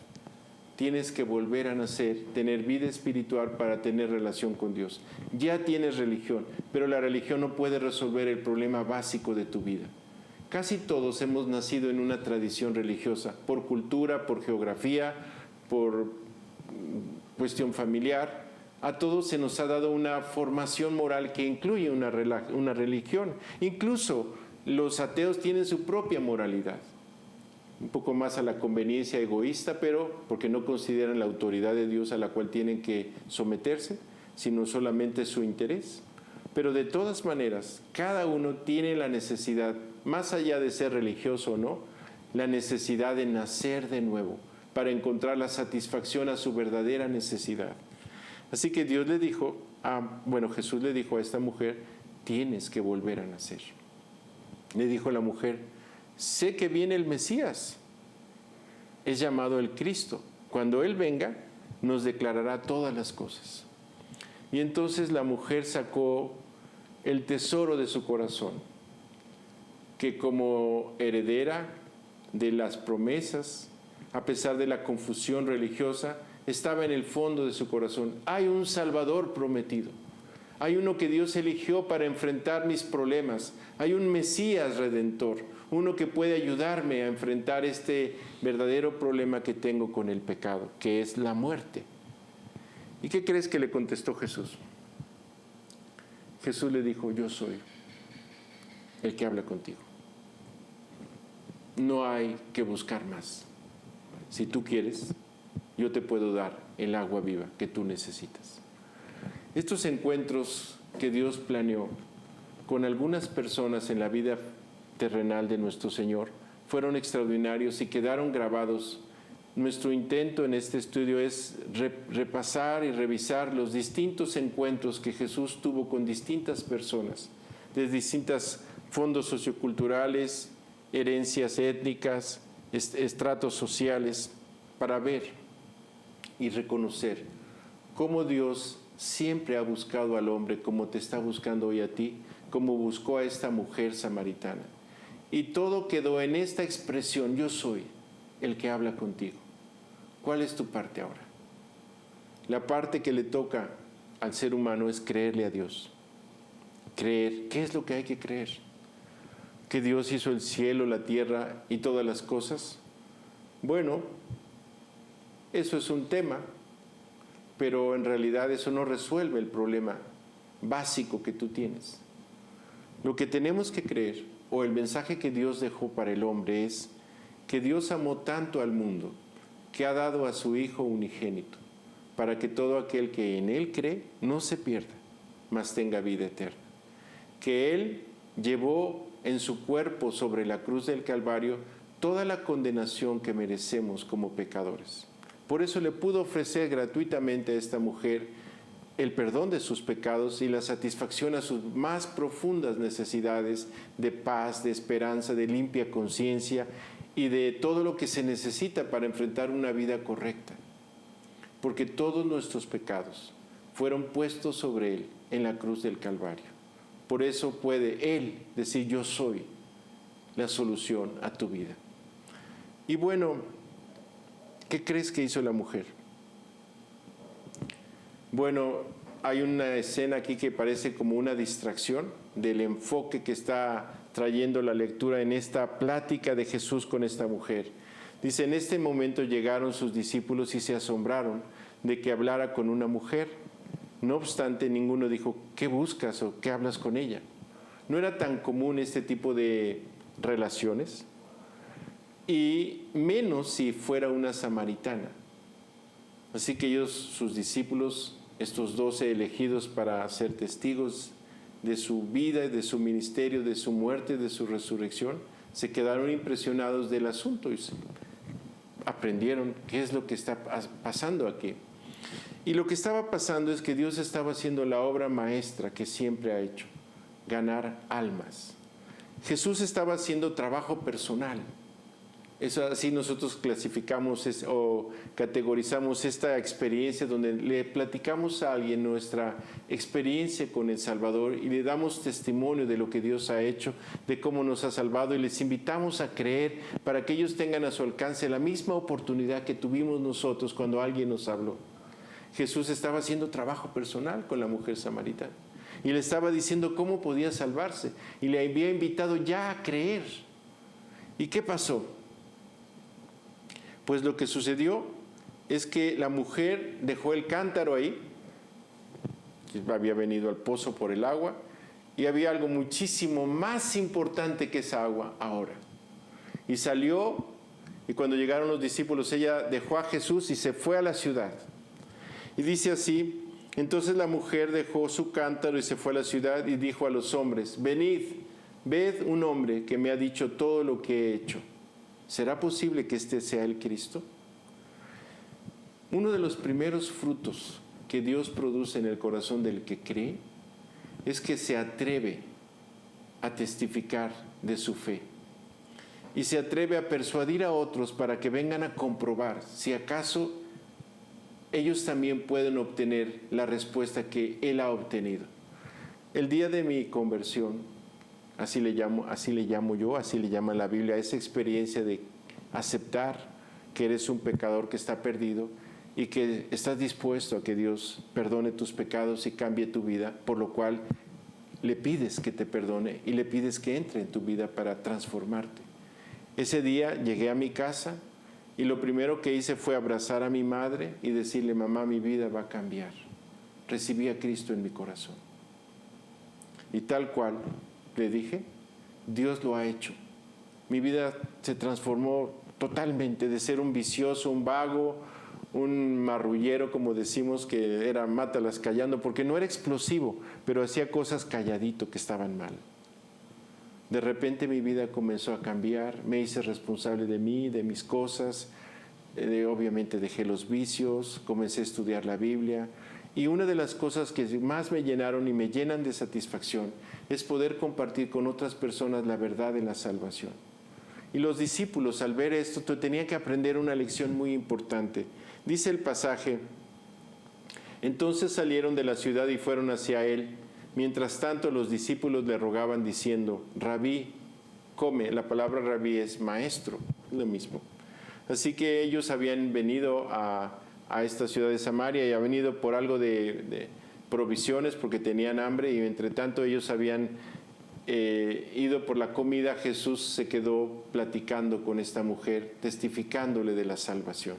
Tienes que volver a nacer, tener vida espiritual para tener relación con Dios. Ya tienes religión, pero la religión no puede resolver el problema básico de tu vida. Casi todos hemos nacido en una tradición religiosa, por cultura, por geografía, por cuestión familiar. A todos se nos ha dado una formación moral que incluye una religión. Incluso los ateos tienen su propia moralidad, un poco más a la conveniencia egoísta, pero porque no consideran la autoridad de Dios a la cual tienen que someterse, sino solamente su interés. Pero de todas maneras, cada uno tiene la necesidad, más allá de ser religioso o no, la necesidad de nacer de nuevo, para encontrar la satisfacción a su verdadera necesidad. Así que Jesús le dijo a esta mujer: tienes que volver a nacer. Le dijo la mujer: sé que viene el Mesías, es llamado el Cristo. Cuando Él venga, nos declarará todas las cosas. Y entonces la mujer sacó el tesoro de su corazón, que como heredera de las promesas, a pesar de la confusión religiosa, estaba en el fondo de su corazón. Hay un Salvador prometido. Hay uno que Dios eligió para enfrentar mis problemas. Hay un Mesías redentor, uno que puede ayudarme a enfrentar este verdadero problema que tengo con el pecado, que es la muerte. ¿Y qué crees que le contestó Jesús? Jesús le dijo: yo soy el que habla contigo. No hay que buscar más. Si tú quieres, yo te puedo dar el agua viva que tú necesitas. Estos encuentros que Dios planeó con algunas personas en la vida terrenal de nuestro Señor fueron extraordinarios y quedaron grabados. Nuestro intento en este estudio es repasar y revisar los distintos encuentros que Jesús tuvo con distintas personas, de distintos fondos socioculturales, herencias étnicas, estratos sociales, para ver y reconocer cómo Dios siempre ha buscado al hombre como te está buscando hoy a ti, como buscó a esta mujer samaritana. Y todo quedó en esta expresión: yo soy el que habla contigo. ¿Cuál es tu parte ahora? La parte que le toca al ser humano es creerle a Dios. Creer. ¿Qué es lo que hay que creer? ¿Que Dios hizo el cielo, la tierra y todas las cosas? Bueno, eso es un tema, pero en realidad eso no resuelve el problema básico que tú tienes. Lo que tenemos que creer, o el mensaje que Dios dejó para el hombre, es que Dios amó tanto al mundo que ha dado a su Hijo unigénito, para que todo aquel que en Él cree no se pierda, mas tenga vida eterna. Que Él llevó en su cuerpo sobre la cruz del Calvario toda la condenación que merecemos como pecadores. Por eso le pudo ofrecer gratuitamente a esta mujer el perdón de sus pecados y la satisfacción a sus más profundas necesidades de paz, de esperanza, de limpia conciencia y de todo lo que se necesita para enfrentar una vida correcta. Porque todos nuestros pecados fueron puestos sobre Él en la cruz del Calvario. Por eso puede Él decir: yo soy la solución a tu vida. Y bueno, ¿qué crees que hizo la mujer? Bueno, hay una escena aquí que parece como una distracción del enfoque que está trayendo la lectura en esta plática de Jesús con esta mujer. Dice: en este momento llegaron sus discípulos y se asombraron de que hablara con una mujer. No obstante, ninguno dijo: ¿qué buscas o qué hablas con ella? No era tan común este tipo de relaciones, y menos si fuera una samaritana. Así que ellos, sus discípulos, estos 12 elegidos para ser testigos de su vida, de su ministerio, de su muerte, de su resurrección, se quedaron impresionados del asunto y aprendieron qué es lo que está pasando aquí. Y lo que estaba pasando es que Dios estaba haciendo la obra maestra que siempre ha hecho: ganar almas. Jesús estaba haciendo trabajo personal. Eso así nosotros clasificamos o categorizamos esta experiencia, donde le platicamos a alguien nuestra experiencia con el Salvador y le damos testimonio de lo que Dios ha hecho, de cómo nos ha salvado, y les invitamos a creer para que ellos tengan a su alcance la misma oportunidad que tuvimos nosotros cuando alguien nos habló. Jesús estaba haciendo trabajo personal con la mujer samaritana y le estaba diciendo cómo podía salvarse, y le había invitado ya a creer. ¿Y qué pasó? Pues lo que sucedió es que la mujer dejó el cántaro ahí, que había venido al pozo por el agua, y había algo muchísimo más importante que esa agua ahora. Y salió, y cuando llegaron los discípulos, ella dejó a Jesús y se fue a la ciudad. Y dice así: entonces la mujer dejó su cántaro y se fue a la ciudad y dijo a los hombres: venid, ved un hombre que me ha dicho todo lo que he hecho. ¿Será posible que este sea el Cristo? Uno de los primeros frutos que Dios produce en el corazón del que cree es que se atreve a testificar de su fe y se atreve a persuadir a otros para que vengan a comprobar si acaso ellos también pueden obtener la respuesta que Él ha obtenido. El día de mi conversión, así le llamo yo, así le llama la Biblia, esa experiencia de aceptar que eres un pecador que está perdido y que estás dispuesto a que Dios perdone tus pecados y cambie tu vida, por lo cual le pides que te perdone y le pides que entre en tu vida para transformarte. Ese día llegué a mi casa y lo primero que hice fue abrazar a mi madre y decirle: mamá, mi vida va a cambiar. Recibí a Cristo en mi corazón. Y tal cual le dije, Dios lo ha hecho. Mi vida se transformó totalmente de ser un vicioso, un vago, un marrullero, como decimos, que era mátalas callando, porque no era explosivo, pero hacía cosas calladito que estaban mal. De repente mi vida comenzó a cambiar, me hice responsable de mí, de mis cosas, obviamente dejé los vicios, comencé a estudiar la Biblia, y una de las cosas que más me llenaron y me llenan de satisfacción es poder compartir con otras personas la verdad de la salvación. Y los discípulos, al ver esto, tenían que aprender una lección muy importante. Dice el pasaje: entonces salieron de la ciudad y fueron hacia él. Mientras tanto, los discípulos le rogaban diciendo: Rabí, come. La palabra rabí es maestro, es lo mismo. Así que ellos habían venido a esta ciudad de Samaria y habían venido por algo de provisiones porque tenían hambre, y entre tanto ellos habían ido por la comida. Jesús se quedó platicando con esta mujer, testificándole de la salvación.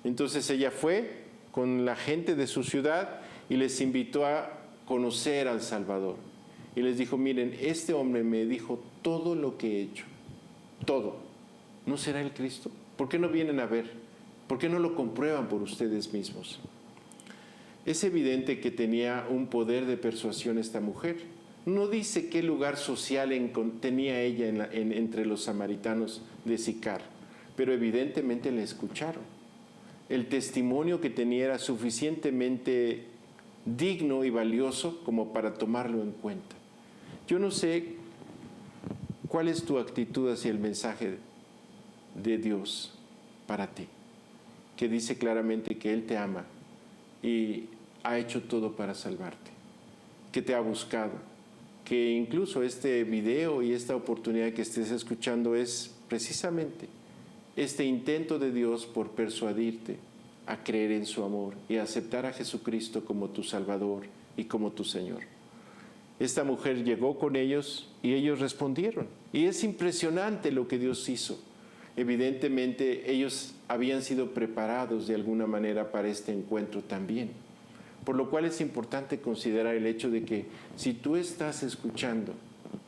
Entonces ella fue con la gente de su ciudad y les invitó a conocer al Salvador. Y les dijo: miren, este hombre me dijo todo lo que he hecho, todo. ¿No será el Cristo? ¿Por qué no vienen a ver? ¿Por qué no lo comprueban por ustedes mismos? Es evidente que tenía un poder de persuasión esta mujer. No dice qué lugar social tenía ella entre los samaritanos de Sicar, pero evidentemente le escucharon. El testimonio que tenía era suficientemente digno y valioso como para tomarlo en cuenta. Yo no sé cuál es tu actitud hacia el mensaje de Dios para ti, que dice claramente que Él te ama y ha hecho todo para salvarte, que te ha buscado, que incluso este video y esta oportunidad que estés escuchando es precisamente este intento de Dios por persuadirte a creer en su amor y a aceptar a Jesucristo como tu Salvador y como tu Señor. Esta mujer llegó con ellos y ellos respondieron. Y es impresionante lo que Dios hizo. Evidentemente ellos habían sido preparados de alguna manera para este encuentro también. Por lo cual es importante considerar el hecho de que si tú estás escuchando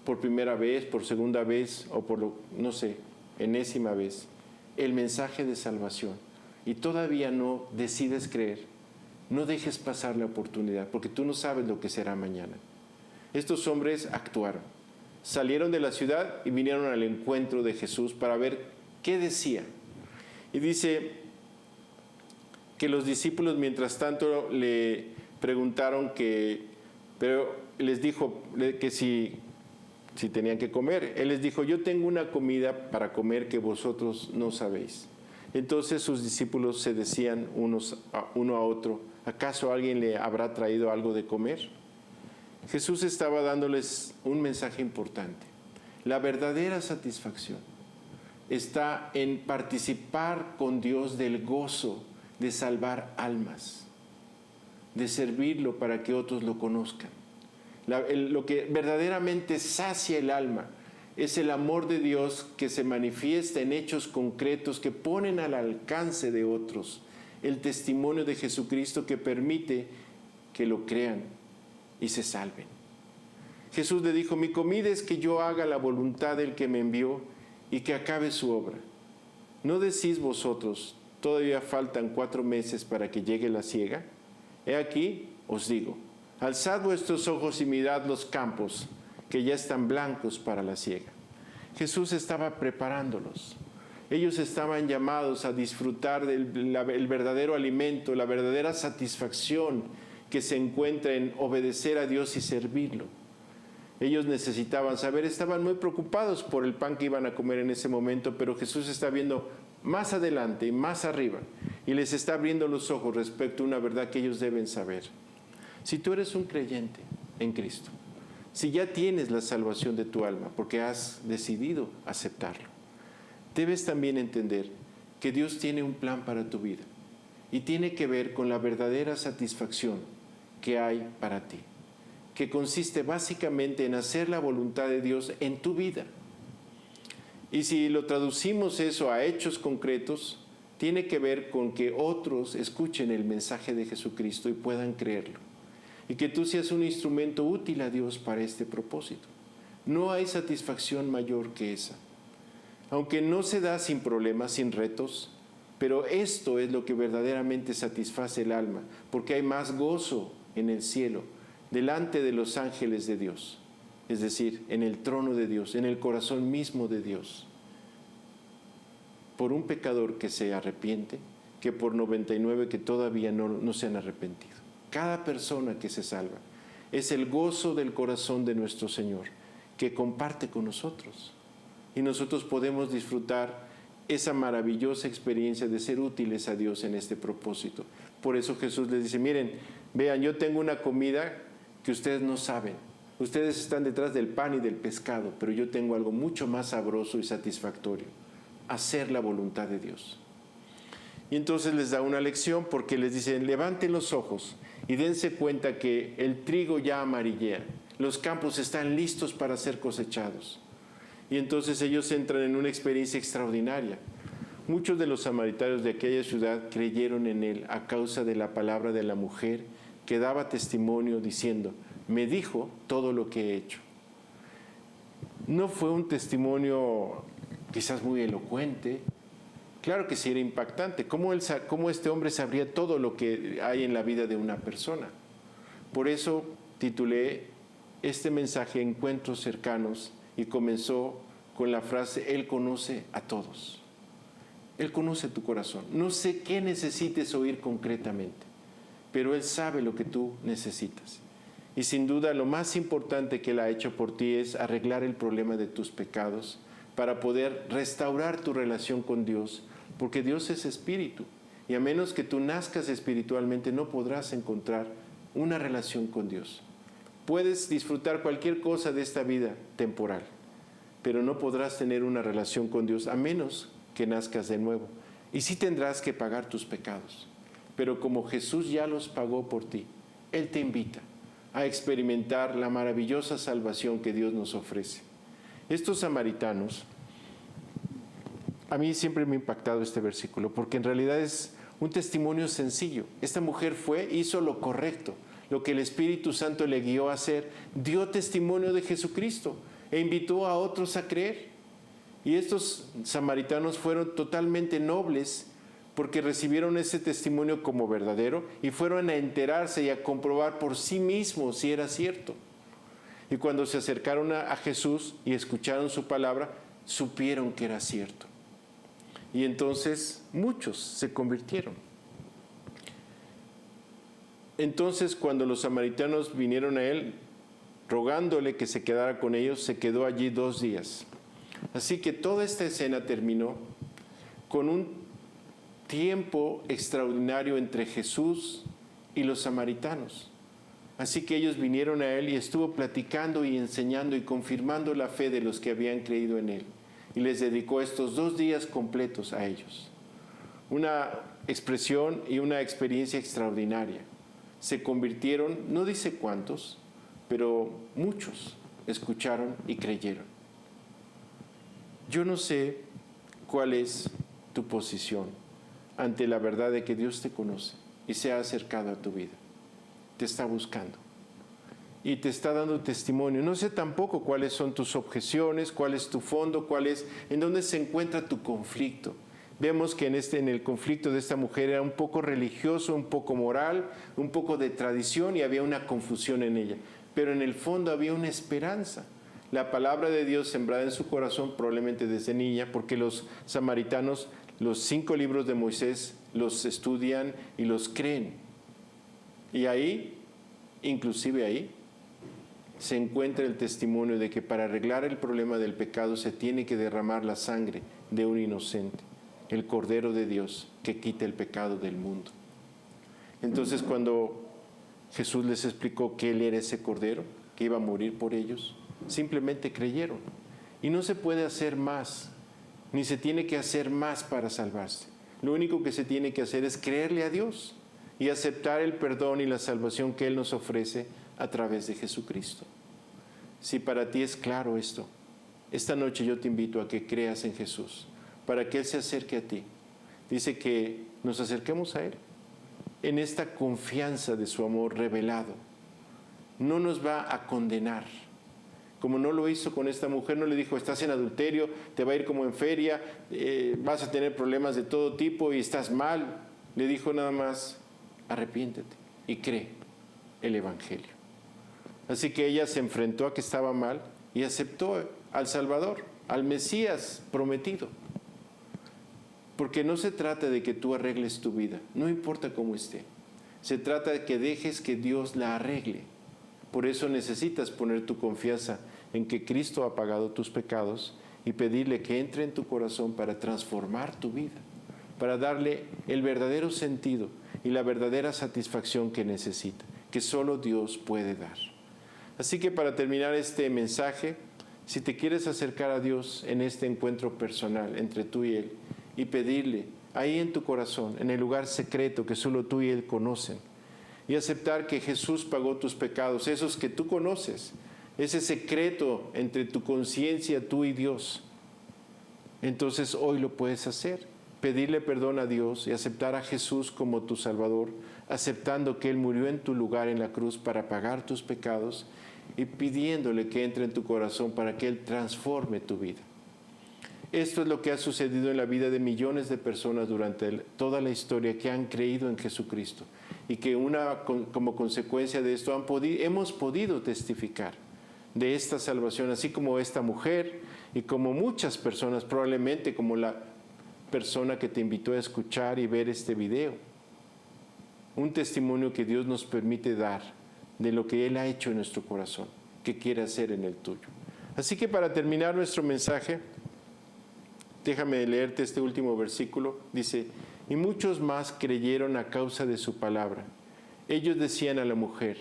por primera vez, por segunda vez o por, enésima vez, el mensaje de salvación y todavía no decides creer, no dejes pasar la oportunidad, porque tú no sabes lo que será mañana. Estos hombres actuaron, salieron de la ciudad y vinieron al encuentro de Jesús para ver qué decía. Y dice que los discípulos mientras tanto le preguntaron pero les dijo que si tenían que comer. Él les dijo: yo tengo una comida para comer que vosotros no sabéis. Entonces sus discípulos se decían uno a otro: ¿acaso alguien le habrá traído algo de comer? Jesús estaba dándoles un mensaje importante. La verdadera satisfacción está en participar con Dios del gozo de salvar almas, de servirlo para que otros lo conozcan. Lo que verdaderamente sacia el alma es el amor de Dios que se manifiesta en hechos concretos que ponen al alcance de otros el testimonio de Jesucristo, que permite que lo crean y se salven. Jesús le dijo: mi comida es que yo haga la voluntad del que me envió y que acabe su obra. ¿No decís vosotros: todavía faltan 4 meses para que llegue la siega? He aquí, os digo, alzad vuestros ojos y mirad los campos, que ya están blancos para la siega. Jesús estaba preparándolos. Ellos estaban llamados a disfrutar del verdadero alimento, la verdadera satisfacción que se encuentra en obedecer a Dios y servirlo. Ellos necesitaban saber, estaban muy preocupados por el pan que iban a comer en ese momento, pero Jesús está viendo más adelante y más arriba y les está abriendo los ojos respecto a una verdad que ellos deben saber. Si tú eres un creyente en Cristo, si ya tienes la salvación de tu alma porque has decidido aceptarlo, debes también entender que Dios tiene un plan para tu vida y tiene que ver con la verdadera satisfacción que hay para ti, que consiste básicamente en hacer la voluntad de Dios en tu vida. Y si lo traducimos eso a hechos concretos, tiene que ver con que otros escuchen el mensaje de Jesucristo y puedan creerlo. Y que tú seas un instrumento útil a Dios para este propósito. No hay satisfacción mayor que esa. Aunque no se da sin problemas, sin retos, Pero esto es lo que verdaderamente satisface el alma, porque hay más gozo en el cielo, delante de los ángeles de Dios, es decir, en el trono de Dios, en el corazón mismo de Dios, por un pecador que se arrepiente, que por 99 que todavía no se han arrepentido. Cada persona que se salva es el gozo del corazón de nuestro Señor, que comparte con nosotros. Y nosotros podemos disfrutar esa maravillosa experiencia de ser útiles a Dios en este propósito. Por eso Jesús les dice, miren, vean, yo tengo una comida que ustedes no saben. Ustedes están detrás del pan y del pescado, pero yo tengo algo mucho más sabroso y satisfactorio: hacer la voluntad de Dios. Y entonces les da una lección, porque les dice, levanten los ojos y dense cuenta que el trigo ya amarillea, los campos están listos para ser cosechados. Y entonces ellos entran en una experiencia extraordinaria. Muchos de los samaritanos de aquella ciudad creyeron en él a causa de la palabra de la mujer que daba testimonio diciendo, me dijo todo lo que he hecho. No fue un testimonio quizás muy elocuente. Claro que sí era impactante. ¿Cómo este hombre sabría todo lo que hay en la vida de una persona? Por eso titulé este mensaje Encuentros cercanos, y comenzó con la frase, Él conoce a todos. Él conoce tu corazón. No sé qué necesites oír concretamente, pero Él sabe lo que tú necesitas. Y sin duda lo más importante que Él ha hecho por ti es arreglar el problema de tus pecados para poder restaurar tu relación con Dios, porque Dios es espíritu. Y a menos que tú nazcas espiritualmente, no podrás encontrar una relación con Dios. Puedes disfrutar cualquier cosa de esta vida temporal, pero no podrás tener una relación con Dios a menos que nazcas de nuevo. Y sí tendrás que pagar tus pecados, pero como Jesús ya los pagó por ti, Él te invita a experimentar la maravillosa salvación que Dios nos ofrece. Estos samaritanos, a mí siempre me ha impactado este versículo, porque en realidad es un testimonio sencillo. Esta mujer hizo lo correcto, lo que el Espíritu Santo le guió a hacer, dio testimonio de Jesucristo e invitó a otros a creer. Y estos samaritanos fueron totalmente nobles porque recibieron ese testimonio como verdadero y fueron a enterarse y a comprobar por sí mismos si era cierto. Y cuando se acercaron a Jesús y escucharon su palabra, supieron que era cierto. Y entonces muchos se convirtieron. Entonces, cuando los samaritanos vinieron a él, rogándole que se quedara con ellos, se quedó allí 2 días. Así que toda esta escena terminó con un tiempo extraordinario entre Jesús y los samaritanos. Así que ellos vinieron a él y estuvo platicando y enseñando y confirmando la fe de los que habían creído en él. Y les dedicó estos 2 días completos a ellos. Una expresión y una experiencia extraordinaria. Se convirtieron, no dice cuántos, pero muchos escucharon y creyeron. Yo no sé cuál es tu posición ante la verdad de que Dios te conoce y se ha acercado a tu vida. Te está buscando y te está dando testimonio. No sé tampoco cuáles son tus objeciones, cuál es tu fondo, en dónde se encuentra tu conflicto. Vemos que en el conflicto de esta mujer era un poco religioso, un poco moral, un poco de tradición y había una confusión en ella. Pero en el fondo había una esperanza. La palabra de Dios sembrada en su corazón probablemente desde niña, porque los samaritanos, los 5 libros de Moisés, los estudian y los creen. Y ahí, inclusive ahí, se encuentra el testimonio de que para arreglar el problema del pecado se tiene que derramar la sangre de un inocente, el Cordero de Dios que quita el pecado del mundo. Entonces, cuando Jesús les explicó que Él era ese Cordero, que iba a morir por ellos, simplemente creyeron. Y no se puede hacer más, ni se tiene que hacer más para salvarse. Lo único que se tiene que hacer es creerle a Dios y aceptar el perdón y la salvación que Él nos ofrece a través de Jesucristo. Si para ti es claro esto, esta noche yo te invito a que creas en Jesús, para que Él se acerque a ti. Dice que nos acerquemos a Él en esta confianza de su amor revelado. No nos va a condenar, Como no lo hizo con esta mujer, no le dijo, estás en adulterio, te va a ir como en feria, vas a tener problemas de todo tipo y estás mal. Le dijo nada más, arrepiéntete y cree el Evangelio. Así que ella se enfrentó a que estaba mal y aceptó al Salvador, al Mesías prometido. Porque no se trata de que tú arregles tu vida, no importa cómo esté. Se trata de que dejes que Dios la arregle. Por eso necesitas poner tu confianza en que Cristo ha pagado tus pecados y pedirle que entre en tu corazón para transformar tu vida, para darle el verdadero sentido y la verdadera satisfacción que necesita, que solo Dios puede dar. Así que para terminar este mensaje, si te quieres acercar a Dios en este encuentro personal entre tú y Él y pedirle ahí en tu corazón, en el lugar secreto que solo tú y Él conocen, y aceptar que Jesús pagó tus pecados, esos que tú conoces, ese secreto entre tu conciencia, tú y Dios, entonces hoy lo puedes hacer. Pedirle perdón a Dios y aceptar a Jesús como tu Salvador, aceptando que Él murió en tu lugar en la cruz para pagar tus pecados y pidiéndole que entre en tu corazón para que Él transforme tu vida. Esto es lo que ha sucedido en la vida de millones de personas durante toda la historia que han creído en Jesucristo y que como consecuencia de esto hemos podido testificar de esta salvación, así como esta mujer y como muchas personas, probablemente como la persona que te invitó a escuchar y ver este video. Un testimonio que Dios nos permite dar de lo que Él ha hecho en nuestro corazón, que quiere hacer en el tuyo. Así que para terminar nuestro mensaje, déjame leerte este último versículo. Dice, y muchos más creyeron a causa de su palabra. Ellos decían a la mujer,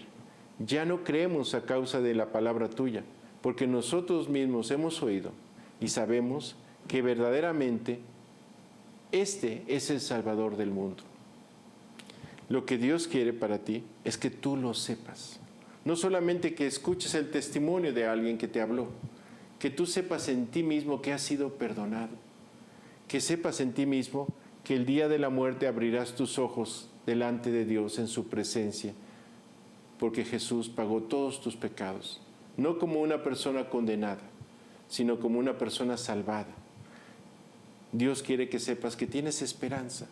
ya no creemos a causa de la palabra tuya, porque nosotros mismos hemos oído y sabemos que verdaderamente este es el Salvador del mundo. Lo que Dios quiere para ti es que tú lo sepas. No solamente que escuches el testimonio de alguien que te habló, que tú sepas en ti mismo que has sido perdonado, que sepas en ti mismo que el día de la muerte abrirás tus ojos delante de Dios en su presencia, porque Jesús pagó todos tus pecados, no como una persona condenada, sino como una persona salvada. Dios quiere que sepas que tienes esperanza,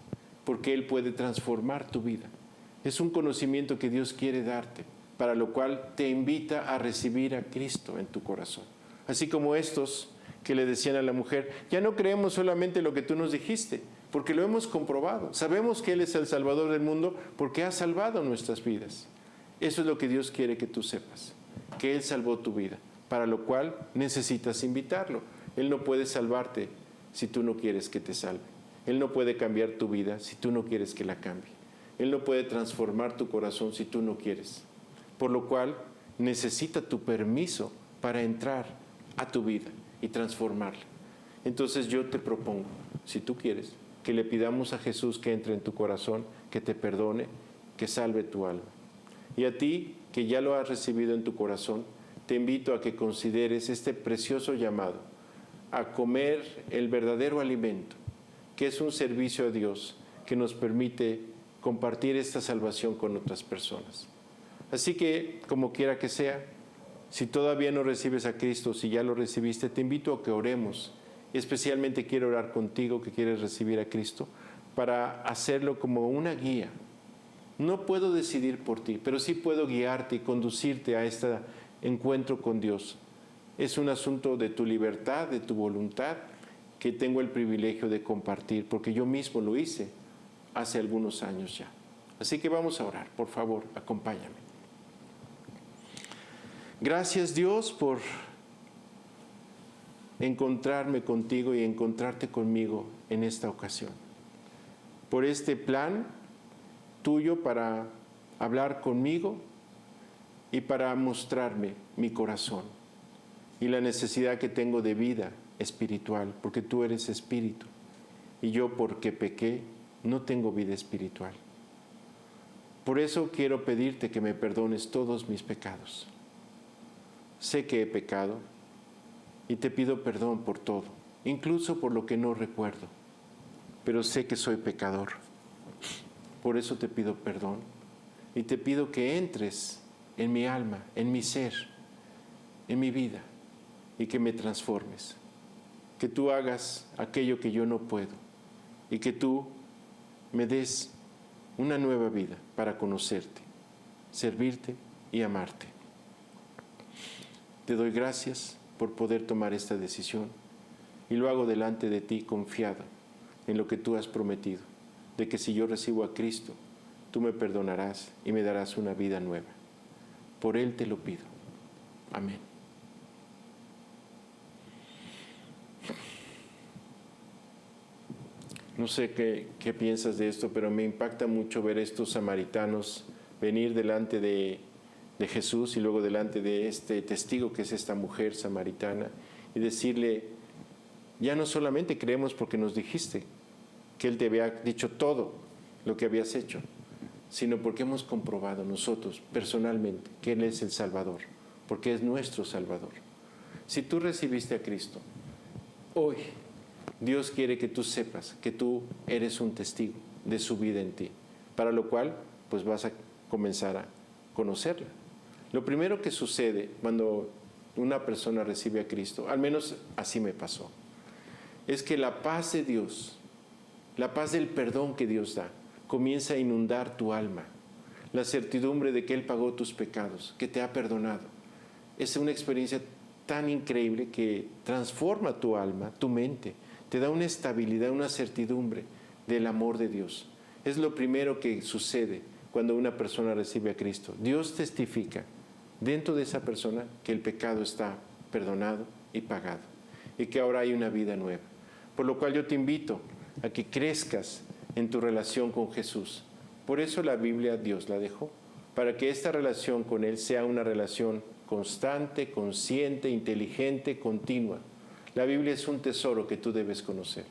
porque Él puede transformar tu vida. Es un conocimiento que Dios quiere darte, para lo cual te invita a recibir a Cristo en tu corazón. Así como estos que le decían a la mujer, ya no creemos solamente lo que tú nos dijiste, porque lo hemos comprobado. Sabemos que Él es el Salvador del mundo porque ha salvado nuestras vidas. Eso es lo que Dios quiere que tú sepas, que Él salvó tu vida, para lo cual necesitas invitarlo. Él no puede salvarte si tú no quieres que te salve. Él no puede cambiar tu vida si tú no quieres que la cambie. Él no puede transformar tu corazón si tú no quieres. Por lo cual necesita tu permiso para entrar a tu vida y transformarla. Entonces yo te propongo, si tú quieres, que le pidamos a Jesús que entre en tu corazón, que te perdone, que salve tu alma. Y a ti, que ya lo has recibido en tu corazón, te invito a que consideres este precioso llamado a comer el verdadero alimento, que es un servicio a Dios que nos permite compartir esta salvación con otras personas. Así que, como quiera que sea, si todavía no recibes a Cristo, si ya lo recibiste, te invito a que oremos. Especialmente quiero orar contigo que quieres recibir a Cristo para hacerlo como una guía. No puedo decidir por ti, pero sí puedo guiarte y conducirte a este encuentro con Dios. Es un asunto de tu libertad, de tu voluntad, que tengo el privilegio de compartir, porque yo mismo lo hice hace algunos años ya. Así que vamos a orar, por favor, acompáñame. Gracias, Dios, por encontrarme contigo y encontrarte conmigo en esta ocasión. Por este plan tuyo para hablar conmigo y para mostrarme mi corazón y la necesidad que tengo de vida espiritual, porque tú eres espíritu y yo, porque pequé, no tengo vida espiritual. Por eso quiero pedirte que me perdones todos mis pecados. Sé que he pecado y te pido perdón por todo, incluso por lo que no recuerdo, pero sé que soy pecador. Por eso te pido perdón y te pido que entres en mi alma, en mi ser, en mi vida, y que me transformes, que tú hagas aquello que yo no puedo y que tú me des una nueva vida para conocerte, servirte y amarte. Te doy gracias por poder tomar esta decisión y lo hago delante de ti confiado en lo que tú has prometido, de que si yo recibo a Cristo, tú me perdonarás y me darás una vida nueva. Por Él te lo pido. Amén. No sé qué piensas de esto, pero me impacta mucho ver estos samaritanos venir delante de Jesús y luego delante de este testigo que es esta mujer samaritana y decirle, ya no solamente creemos porque nos dijiste que Él te había dicho todo lo que habías hecho, sino porque hemos comprobado nosotros personalmente que Él es el Salvador, porque es nuestro Salvador. Si tú recibiste a Cristo, hoy Dios quiere que tú sepas que tú eres un testigo de su vida en ti, para lo cual pues vas a comenzar a conocerla. Lo primero que sucede cuando una persona recibe a Cristo, al menos así me pasó, es que la paz de Dios, la paz del perdón que Dios da, comienza a inundar tu alma. La certidumbre de que Él pagó tus pecados, que te ha perdonado. Es una experiencia tan increíble que transforma tu alma, tu mente, te da una estabilidad, una certidumbre del amor de Dios. Es lo primero que sucede cuando una persona recibe a Cristo. Dios testifica dentro de esa persona que el pecado está perdonado y pagado y que ahora hay una vida nueva. Por lo cual yo te invito a que crezcas en tu relación con Jesús. Por eso la Biblia Dios la dejó, para que esta relación con Él sea una relación constante, consciente, inteligente, continua. La Biblia es un tesoro que tú debes conocer.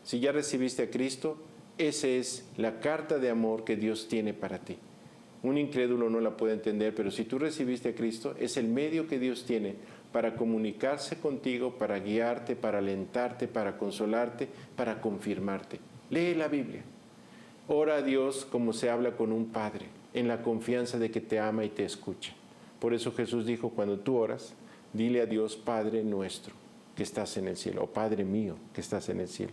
Si ya recibiste a Cristo, esa es la carta de amor que Dios tiene para ti. Un incrédulo no la puede entender, pero si tú recibiste a Cristo, es el medio que Dios tiene para comunicarse contigo, para guiarte, para alentarte, para consolarte, para confirmarte. Lee la Biblia. Ora a Dios como se habla con un padre, en la confianza de que te ama y te escucha. Por eso Jesús dijo, cuando tú oras, dile a Dios, Padre nuestro, que estás en el cielo, o Padre mío, que estás en el cielo.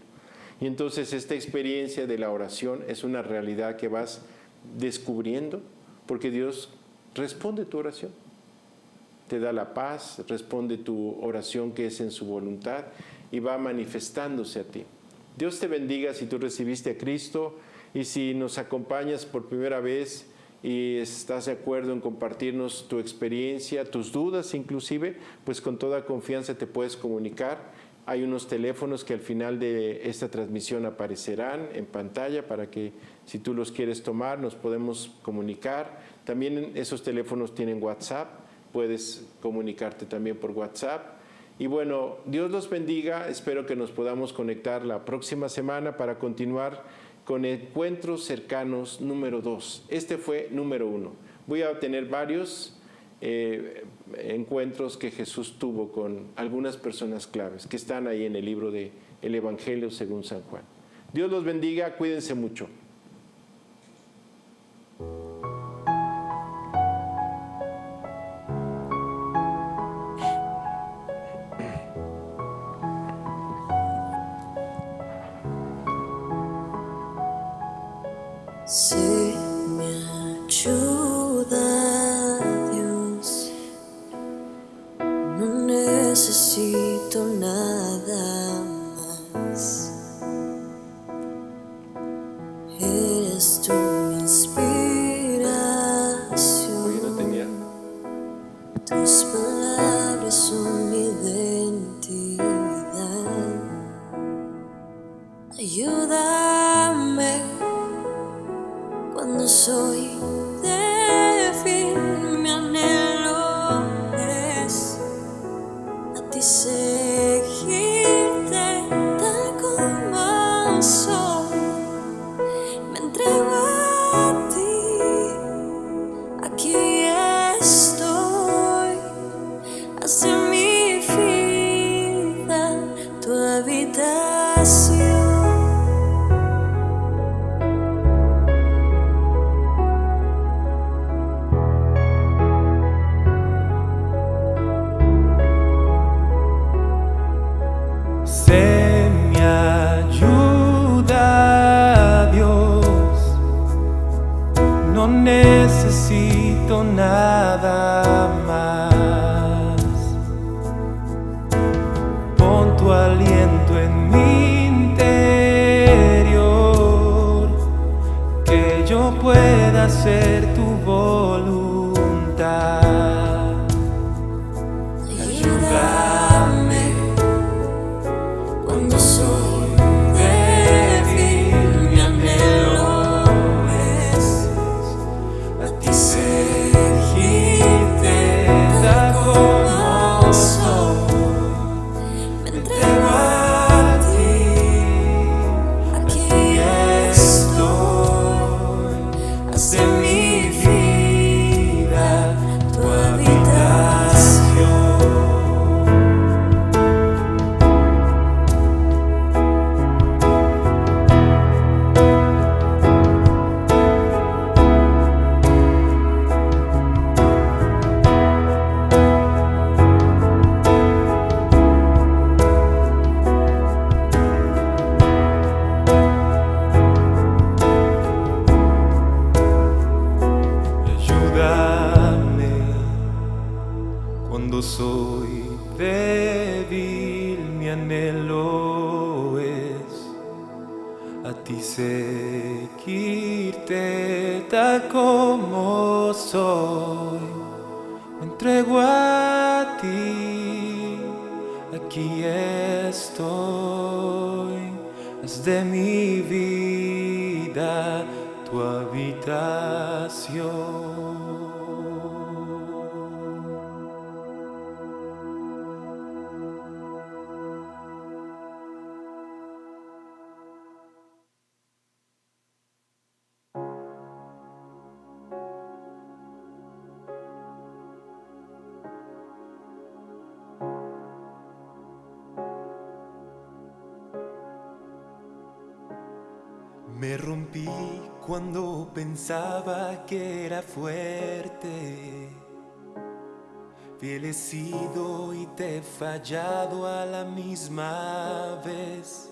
Y entonces esta experiencia de la oración es una realidad que vas descubriendo, porque Dios responde tu oración. Te da la paz, responde tu oración que es en su voluntad y va manifestándose a ti. Dios te bendiga si tú recibiste a Cristo y si nos acompañas por primera vez y estás de acuerdo en compartirnos tu experiencia, tus dudas inclusive, pues con toda confianza te puedes comunicar. Hay unos teléfonos que al final de esta transmisión aparecerán en pantalla para que si tú los quieres tomar nos podemos comunicar. También esos teléfonos tienen WhatsApp, puedes comunicarte también por WhatsApp. Y bueno, Dios los bendiga, espero que nos podamos conectar la próxima semana para continuar con Encuentros Cercanos número 2. Este fue número 1. Voy a tener varios encuentros que Jesús tuvo con algunas personas claves que están ahí en el libro de El Evangelio según San Juan. Dios los bendiga, cuídense mucho. Si me ayuda Dios, no necesito nada más. Eres tú mi inspiración. Oye, no tenía. Tus palabras son mi identidad. Ayúdame cuando soy débil, mi anhelo es a ti seguirte tal como soy. Me entrego a ti, aquí estoy. Haz de mi vida tu habitación. necesito nada más. Pon tu aliento en mi interior, que yo pueda hacer tu voluntad. Ayúdame cuando soy débil, mi anhelo es a ti seguirte tal como soy. Me entrego a ti, aquí estoy. Haz de mi vida tu habitación. Ayúdame cuando soy débil, mi anhelo es a ti seguirte tal como soy. Me entrego a ti, aquí estoy. Haz de mi vida tu habitación. Me rompí cuando pensaba que era fuerte. Fiel he sido y te he fallado a la misma vez.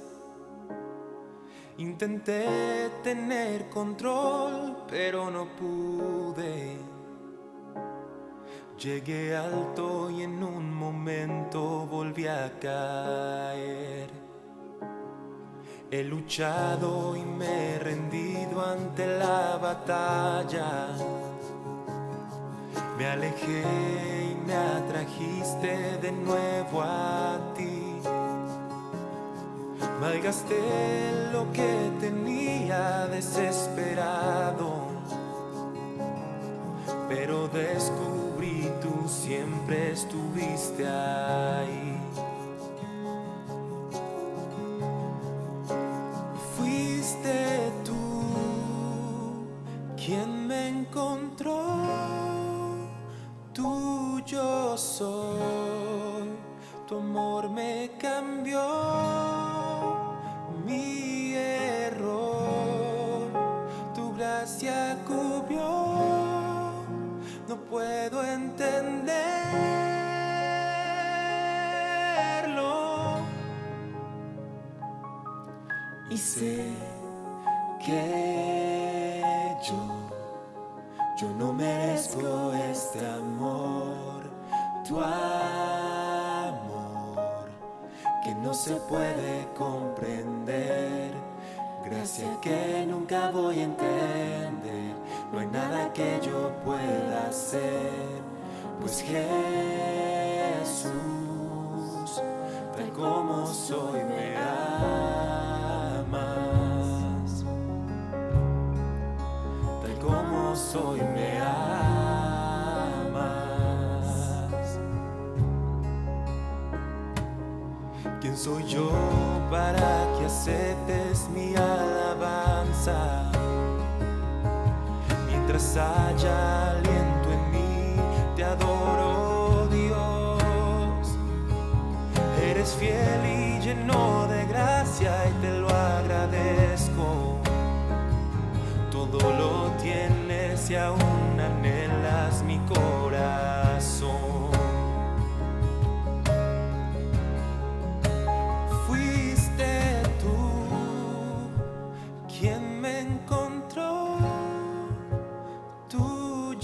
Intenté tener control, pero no pude. Llegué alto y en un momento volví a caer. He luchado y me he rendido ante la batalla. Me alejé y me atrajiste de nuevo a ti. Malgasté lo que tenía desesperado, pero descubrí tú siempre estuviste ahí. Fuiste tú quien me encontró, tuyo soy, tu amor me cambió, mi error, tu gracia cubrió, no puedo entenderlo. Y sé que yo no merezco este amor, tu amor que no se puede comprender, gracia que nunca voy a entender. No hay nada que yo pueda hacer, pues Jesús, tal como soy me amas, tal como soy me amas. ¿Quién soy yo para que aceptes mi alabanza? Mientras haya aliento en mí, te adoro, Dios. Eres fiel y lleno de gracia y te lo agradezco. Todo lo tienes y aún anhelas mi corazón. Fuiste tú quien me encontró, tú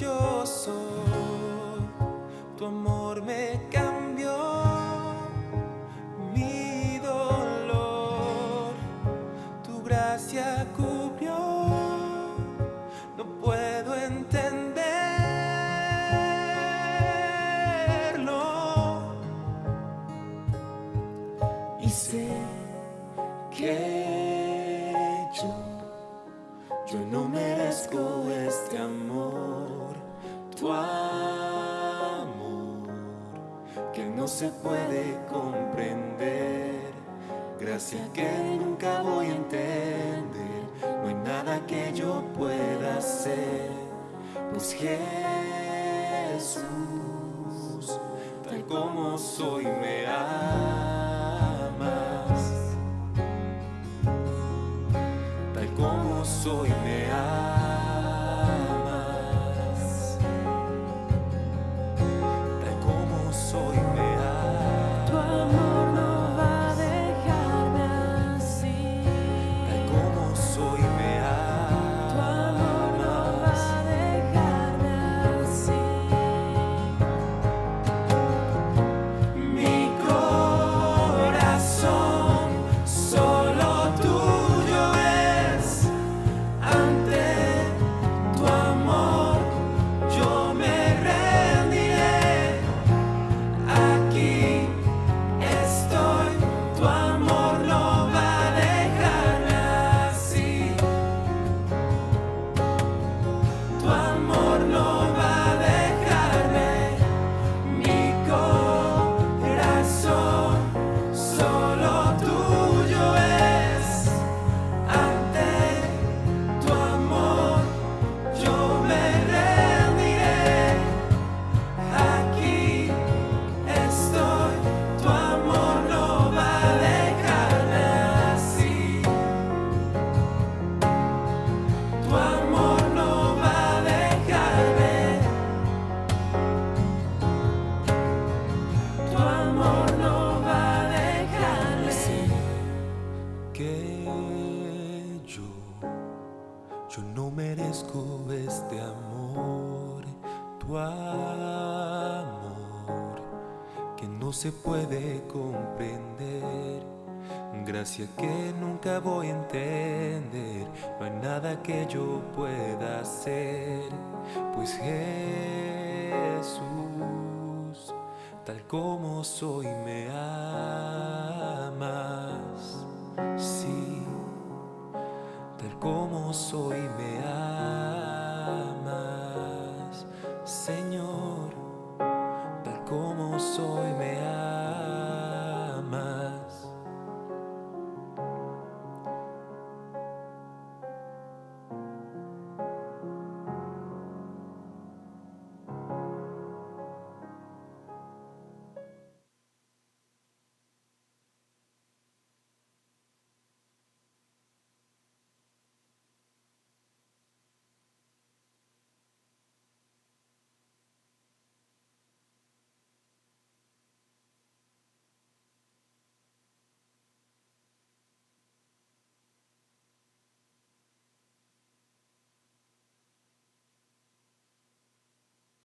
que yo no merezco este amor, tu amor, que no se puede comprender, gracia que nunca voy a entender, no hay nada que yo pueda hacer, pues Jesús, tal como soy me amas, tal como soy me amas, tal como soy me amas. Tu amor no va a dejarme así. Tal como soy me Tu amor no va amas. a dejarme así. Mi corazón solo tuyo es. Ante tu amor yo me rendiré. Aquí estoy, tu amor no va a dejarme así. Tu amor no va a dejarme. Mi corazón solo tuyo es. Ante tu amor yo me rendiré. Aquí estoy, tu amor no va a dejarme así. Tu amor no va a dejarme. Tu amor no va a dejarme. Que yo no merezco este amor, tu amor, que no se puede comprender, gracia que nunca voy a entender, no hay nada que yo pueda hacer, pues Jesús, tal como soy me amas.